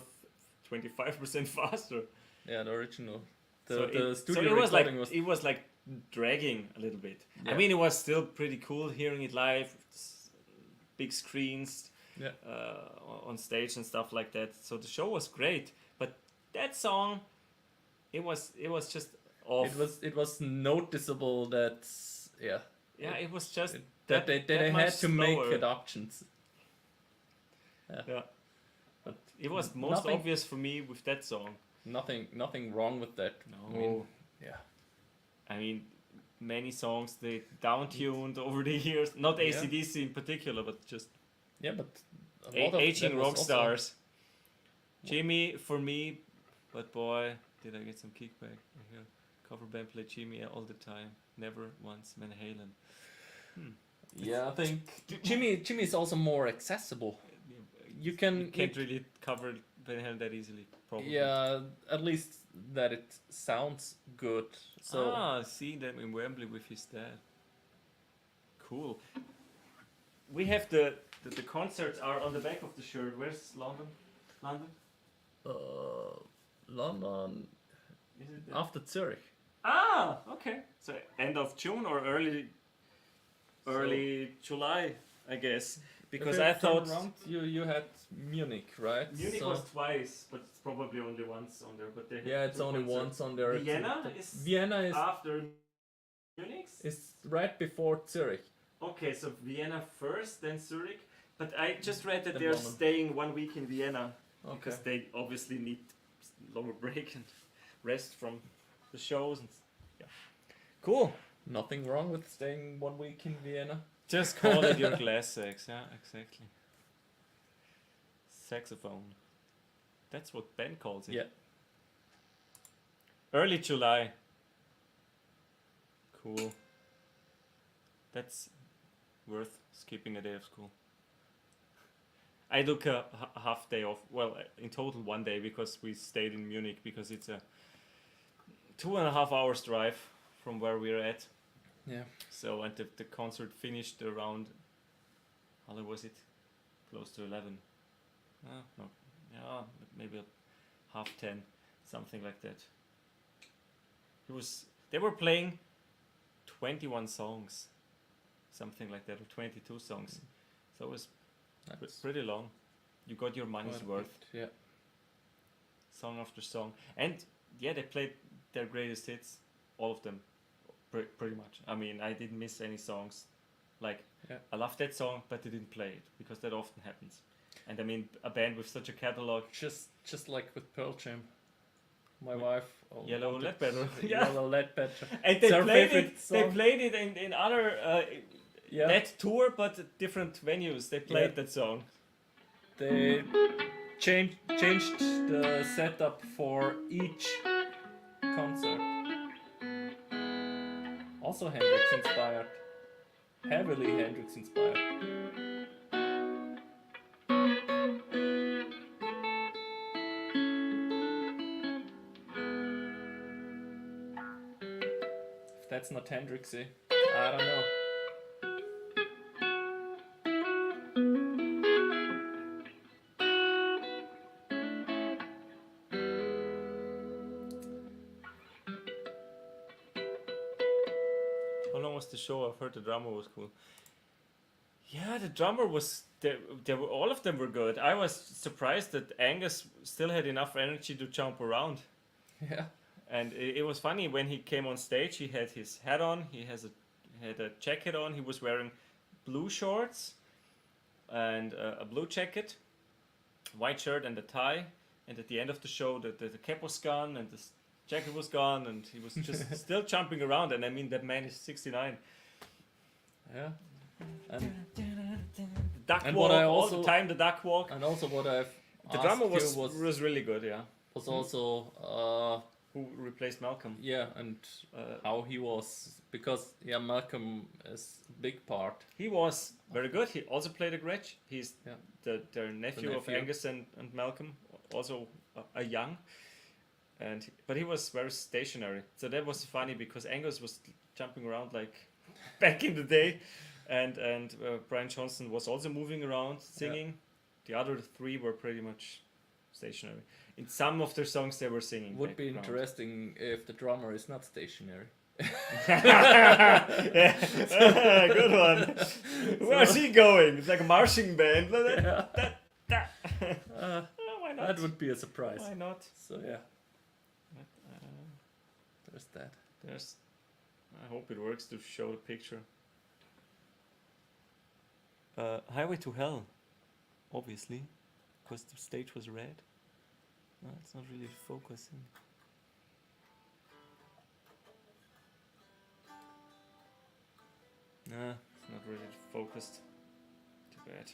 25% faster. Yeah, the original. So The it studio was like recording was. it was like dragging a little bit. I Yeah. mean, it was still pretty cool hearing it live, big screens, Yeah. on stage and stuff like that. So the show was great, but that song, it was just off. It was noticeable that It was just that they that had much to make slower. adoptions. Yeah, But it was most nothing- obvious for me with that song. nothing wrong with that. No, I mean, yeah. I mean, many songs they down-tuned over the years. Not Yeah. AC/DC in particular, but just Yeah, but a lot of aging that was rock also- stars. Jimmy for me, but boy, did I get some kickback. I hear cover band play Jimmy all the time. Never once Van Halen. Yeah, I think Jimmy is also more accessible. You can Can't really cover Van Halen that easily, probably. yeah, at least that it sounds good. So Seeing them in Wembley with his dad. Cool. We have the concerts are on the back of the shirt. Where's London? London? London Is it there? after Zurich. Okay. So end of June or early July, I guess. because If you I turn thought around, you had Munich, right? Munich So- was twice, but it's probably only once on there. But they had yeah, it's two only concerts. once on there. Vienna Vienna is after Munich. is right before Zurich. Okay, so Vienna first, then Zurich. But I just read that The they're moment. staying 1 week in Vienna Okay. because they obviously need longer break and rest from the shows. And yeah, cool. Nothing wrong with staying 1 week in Vienna. Just call it your glass sex. Yeah, exactly. Saxophone. That's what Ben calls it. Yeah. Early July. Cool. That's worth skipping a day of school. I took a half day off. Well, in total 1 day because we stayed in Munich because it's a 2.5 hours drive from where we're at. Yeah. So and the concert finished around. How late was it? Close to 11. No, yeah, maybe 9:30, something like that. They were playing 21 songs, something like that, or 22 songs. So it was That's pretty long. You got your money's quite a worth, bit, yeah. song after song, and yeah, they played their greatest hits, all of them, pretty much. I mean, I didn't miss any songs. Like, Yeah. I love that song, but they didn't play it because that often happens. And I mean, a band with such a catalog. Just like with Pearl Jam. My wife. Yellow wanted Leadbetter. Yeah. Yellow Leadbetter. And It's her favorite They song. played it in other Yeah. that tour, but at different venues. They played Yeah. that song. They changed the setup for each concert. Also Hendrix inspired. Heavily Hendrix inspired. If that's not Hendrixy, I don't know. How long was the show? I've heard the drummer was cool. Yeah, the drummer was. They were, all of them were good. I was surprised that Angus still had enough energy to jump around. Yeah. And it was funny when he came on stage. He had his hat on. He had a jacket on. He was wearing blue shorts and a blue jacket, white shirt and a tie. And at the end of the show, the cap was gone and the jacket was gone, and he was just still jumping around. And I mean, that man is 69. Yeah. And The duck And walk, what I all also- the time. The duck walk. also what I've The asked drummer you was really good. Yeah. was also Who replaced Malcolm? yeah, and how he was, because yeah, Malcolm is a big part. He was very good. He also played a Gretsch. He's Yeah. their nephew of nephew. Angus and Malcolm, also a young. But he was very stationary. So that was funny because Angus was jumping around like back in the day, and Brian Johnson was also moving around singing. The other three were pretty much stationary. In some of their songs, they were singing. Would be background. interesting if the drummer is not stationary. Yeah. Good one. Where's he going? It's like a marching band. Yeah. Why not? That would be a surprise. Why not? So yeah, there's that. There's. I hope it works to show the picture. Highway to Hell, obviously, because the stage was red. No, it's not really focusing. Nah, it's not really focused. Too bad.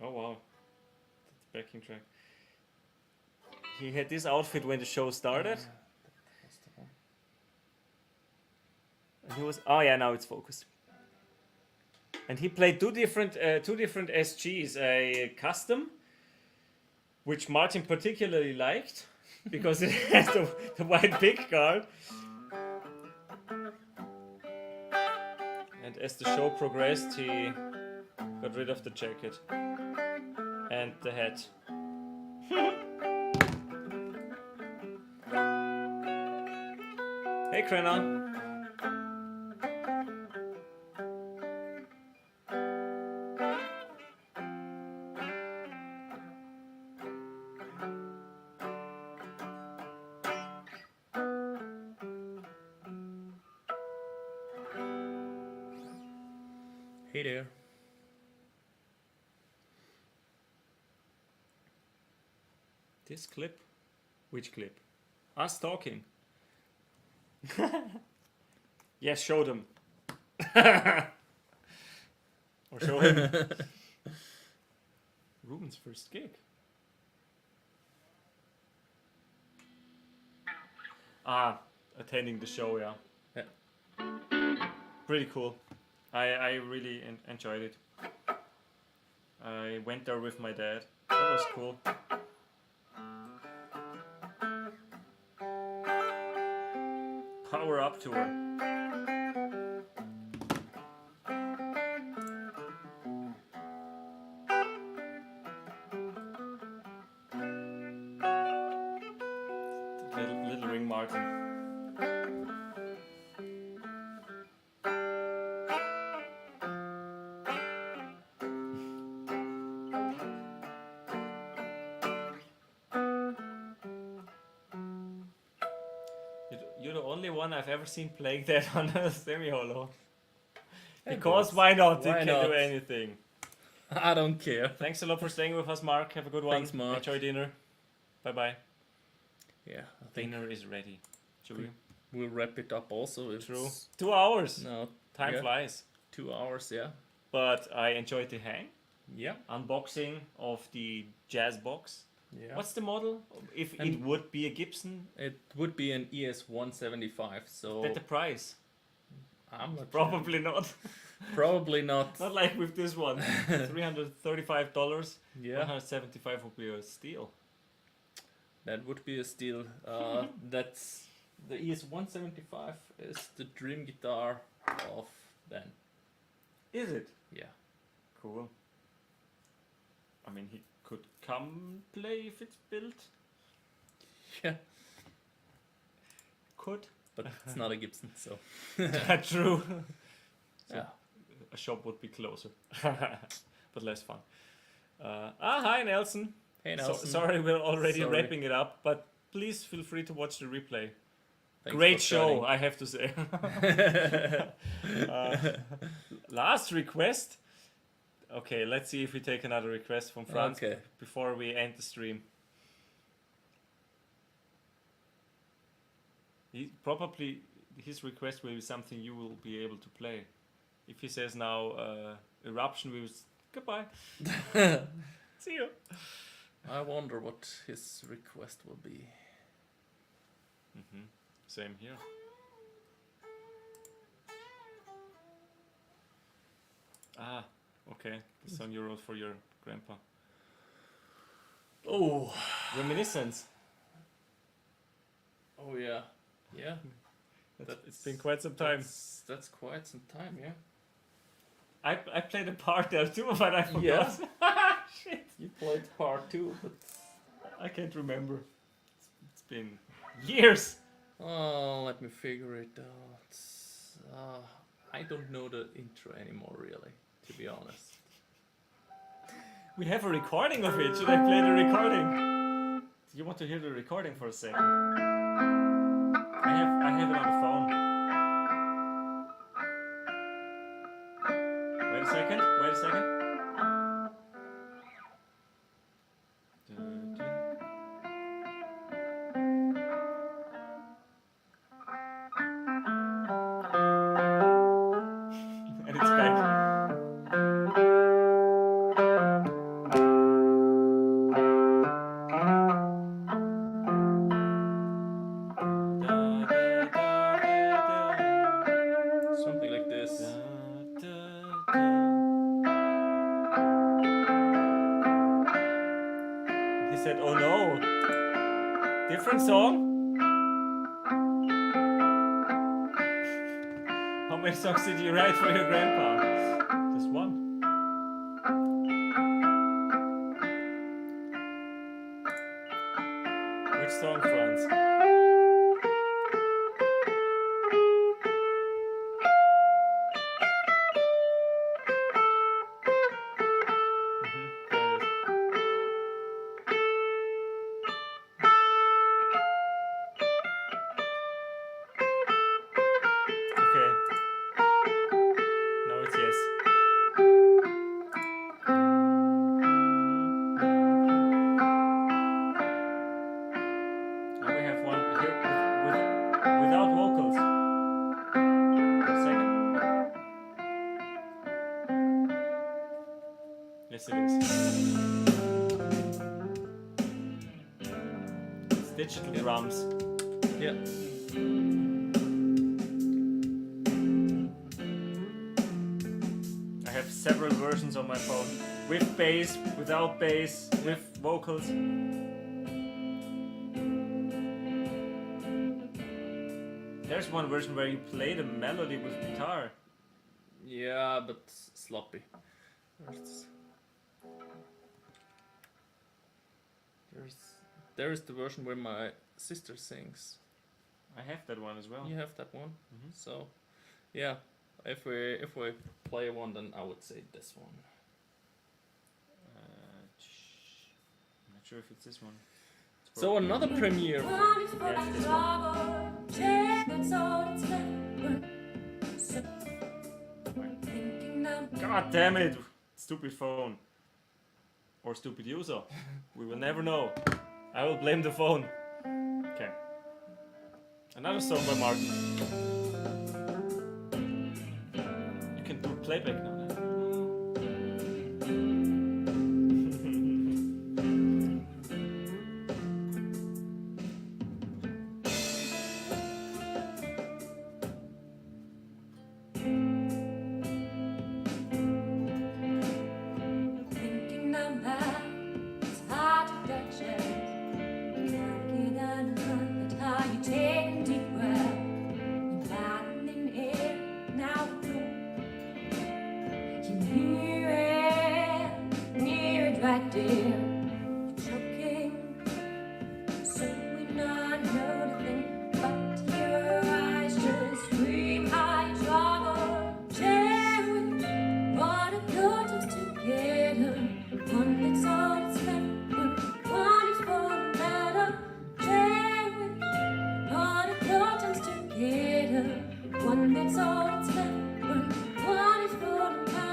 Oh wow, that's the backing track. He had this outfit when the show started, That's the one. and he was. Oh yeah, now it's focused. And he played two different SGs, a custom, which Martin particularly liked, because it has the white pick guard. And as the show progressed, he got rid of the jacket and the hat. Hey, Krenna. Hey there. This clip? Which clip? Us talking. Yes, show them. Or show him. Ruben's first gig. Attending the show, yeah. Yeah. Pretty cool. I really enjoyed it. I went there with my dad. That was cool. Power Up Tour. Little Ring Martin. You're the only one I've ever seen playing that on a semi-hollow. Because why not? Why You can not? do anything. I don't care. Thanks a lot for staying with us, Mark. Have a good one. Thanks, Mark. Enjoy dinner. Bye bye. Yeah, I think Dinner is ready. Should we? we'll wrap it up also. It's True. 2 hours. No, Time yeah. flies. 2 hours, yeah. But I enjoyed the hang. Yeah. Unboxing of the jazz box. Yeah. What's the model? If it And- would be a Gibson, It would be an ES 175, so at the price. I'm not Probably not. sure. Probably not. Not like with this one. $335. Yeah, 175 would be a steal. that would be a steal. That's the ES 175 is the dream guitar of then. Is it? Yeah. Cool. I mean, he could come play if it's built. Yeah. Could. But it's not a Gibson, so True. So yeah. a shop would be closer. But less fun. Hi, Nelson. Hey So, Nelson. sorry, we're already Sorry. wrapping it up, but please feel free to watch the replay. Thanks Great for show, joining. I have to say. Last request. Okay, let's see if we take another request from Franz Okay. before we end the stream. Probably his request will be something you will be able to play. If he says now eruption, we will goodbye. See you. I wonder what his request will be. Same here. Okay. The song you wrote for your grandpa. Oh. Reminiscence. Oh yeah. Yeah. It's been quite some time. That's quite some time, yeah. I played a part there too, but I forgot. Yeah. Shit. You played part 2, but I can't remember. It's been years. oh, let me figure it out. I don't know the intro anymore, really, to be honest. We have a recording of it. Should I play the recording? Do you want to hear the recording for a second? I have it on the phone. Wait a second. And it's back. Something like this. He said, "Oh no, different song." How many songs did you write for your grandpa? Just one. Which song, Franz? digital Yeah. drums. Yeah. I have several versions on my phone. With bass, without bass, with vocals. There's one version where you play the melody with guitar. Yeah, but sloppy. There's the version where my sister sings. I have that one as well. You have that one. Mhm. So, yeah, if we play one, then I would say this one. I'm not sure if it's this one. It's So another premiere. Yes, this one. God damn it! Stupid phone. Or stupid user. We will never know. I will blame the phone. Okay. Another song by Martin. You can do playback now. Right there, choking, so we're not noticing, but your eyes just scream. I trouble, cherish what a good together. One that's all that's left, one is for the better. Cherish what a good together. One that's all that's left, one is for the better.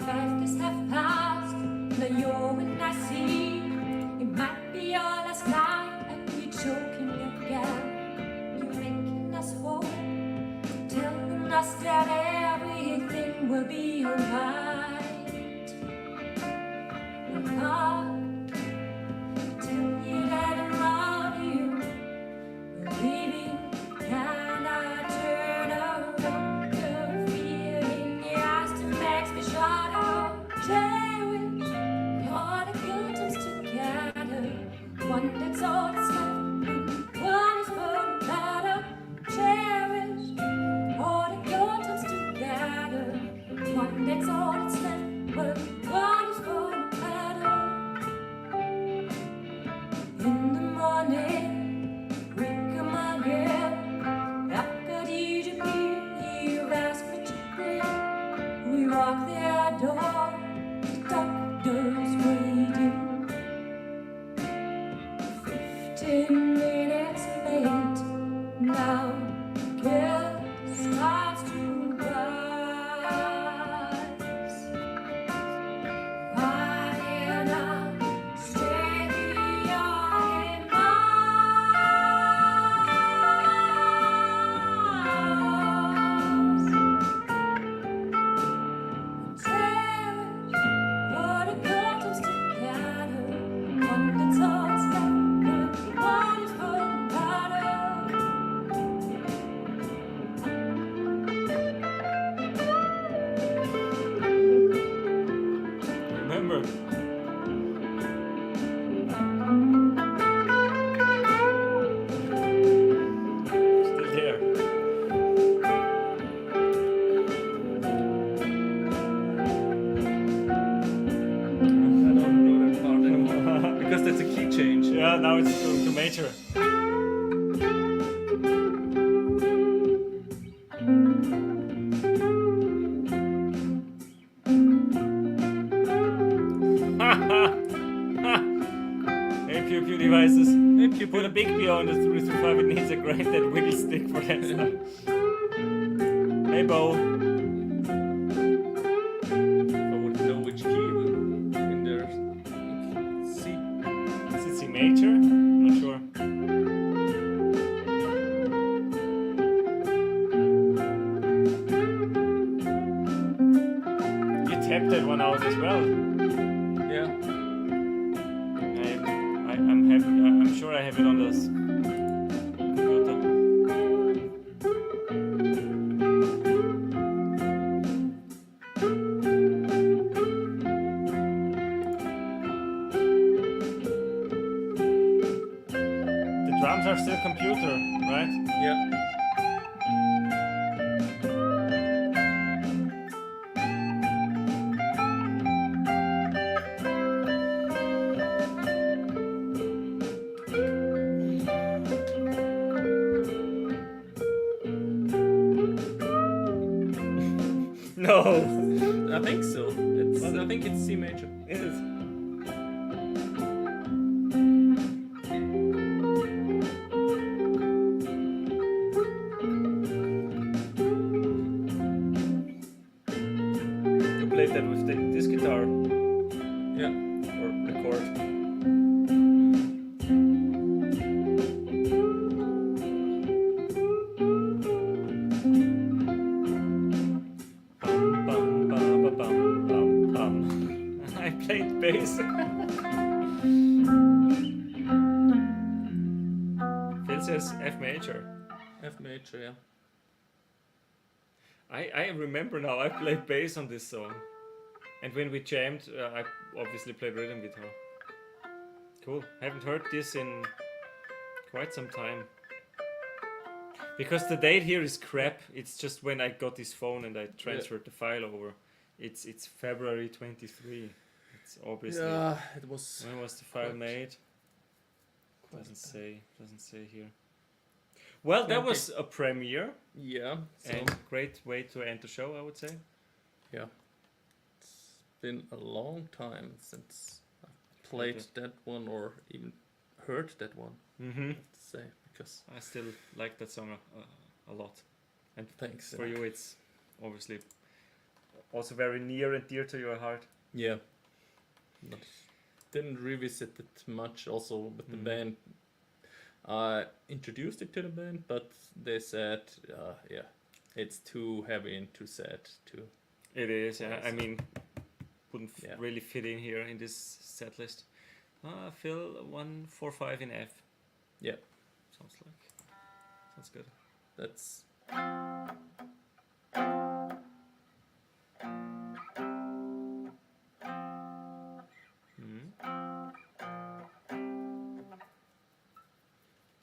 5 days have passed, now you're in I see. It might be your last night and you're choking again. You're making us whole, telling us that everything will be alright. I'll tell you that I love you. You're leaving and I turn around. The fear in your eyes that makes me shut up. Cherish all the good times together. One that's all that's left, one is for the better. Cherish all the good times together. One that's all that's left, one is for the better. In the morning, we come again. After did you hear ask what you did? We walk their door, the doctor's waiting. 15 minutes late, now guilt starts to rise. Why did I stay beyond cherish what a good times together. One that's all that's left, one is for the better. Remember. Still there. I don't know that part anymore because that's a key change. Yeah, now it's going to major. Hey, Pew Pew devices. If you Put a big P on the 335, it needs a granddad wiggle stick for that stuff. Hey, Bo. I would know which key in there. C. Is it C major? I'm not sure. You tapped that one out as well. Yeah. I have it on this computer. The drums are still computer, right? Yeah. No, I think so. I think it's C major. it is. You played that with this guitar Yeah. or the chord. Bum, bum, bum, ba, bum, bum, bum. I played bass. Phil says F major. F major, yeah. I remember now, I played bass on this song. And when we jammed, I obviously played rhythm guitar. Cool. Haven't heard this in quite some time. Because the date here is crap. It's just when I got this phone and I transferred the file over. It's February 23. It's obviously. Yeah, it was. When was the file quite- made? Doesn't say here. Well, that was a premiere Yeah. So and great way to end the show, I would say. yeah, it's been a long time since I played that one or even heard that one. Mm-hmm. I have to say, because I still like that song a lot. And thanks. for you, it's obviously also very near and dear to your heart. Yeah. But didn't revisit it much also with the band. I introduced it to the band, but they said, yeah, it's too heavy and too sad too. It is, yeah. I Awesome. mean, wouldn't Yeah. really fit in here in this set list. Phil 145 in F. Yeah, Sounds good. that's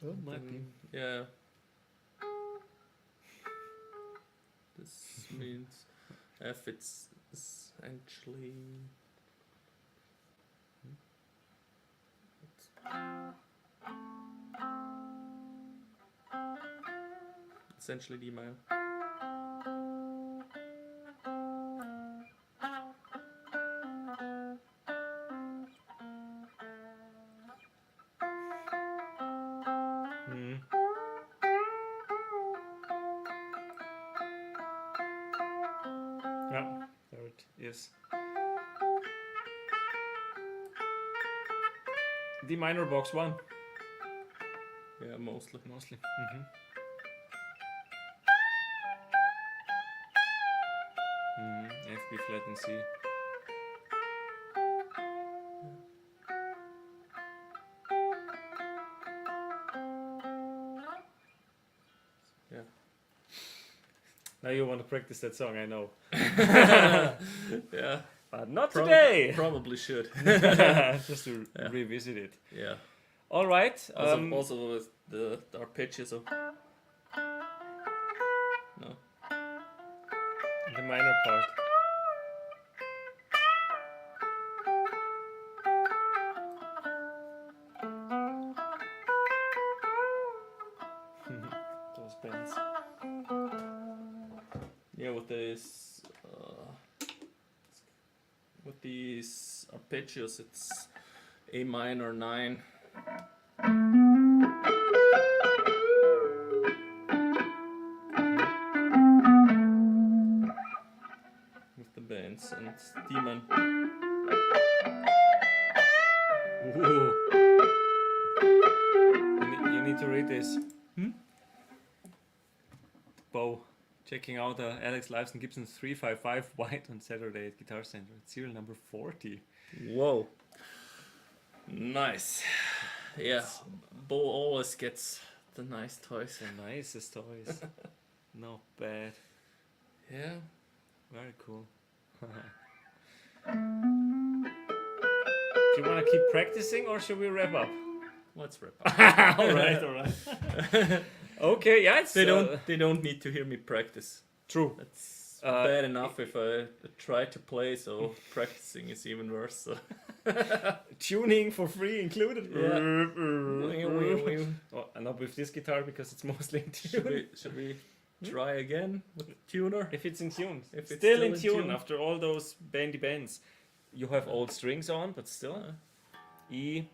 Well, might be. yeah. This means F. It's essentially. Essentially D minor. Hmm. Yeah, there it is. D minor box 1. Yeah, mostly. Mostly. F, B flat and C. Yeah. Now you want to practice that song, I know. Yeah. But not today! Probably should. Just to Yeah. revisit it. Yeah. Alright. Also with the arpeggios of. No. The minor part. Those bands. Yeah, with this. With these arpeggios, it's A minor 9. With the bands and D minor. Ooh. You need to read this. Bo. Checking out Alex Lifeson Gibson 355 white on Saturday at Guitar Center. It's serial number 40. Whoa. Nice. Yeah, Bo always gets the nice toys. The nicest toys. Not bad. Yeah. Very cool. Do you want to keep practicing or should we wrap up? Let's wrap up. All right. Okay, yeah, it's They don't need to hear me practice. true. That's bad enough if I try to play, so practicing is even worse. So. Tuning for free included. Yeah. Oh, not with this guitar because it's mostly in tune. Should we try again with the tuner? If it's in tune. If it's still in tune after all those bendy bends. You have old strings on, but still. E,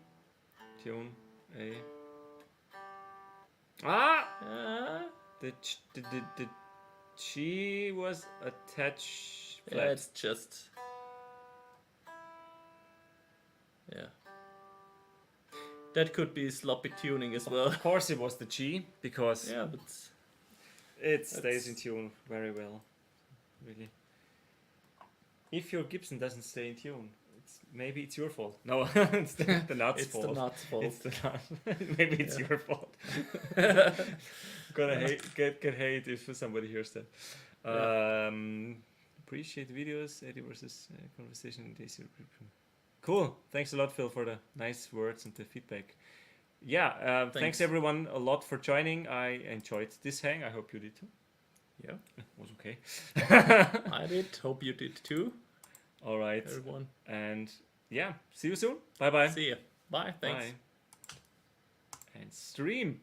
tune, A. The G was attached flat. Yeah, it's just. Yeah. That could be sloppy tuning as well. Of course, it was the G because Yeah, but it stays in tune very well. Really. If your Gibson doesn't stay in tune, maybe it's your fault. No, it's the nut's it's fault. the nut's fault. It's the nut. Maybe it's your fault. Gonna get hate if somebody hears that. Appreciate the videos, Eddie versus conversation in Daisy. Cool. Thanks a lot, Phil, for the nice words and the feedback. Yeah, thanks everyone a lot for joining. I enjoyed this hang. I hope you did too. Yeah, it was okay. I did. Hope you did too. All right, everyone. And yeah, see you soon. Bye bye. See ya. Bye. Thanks. Bye. And stream.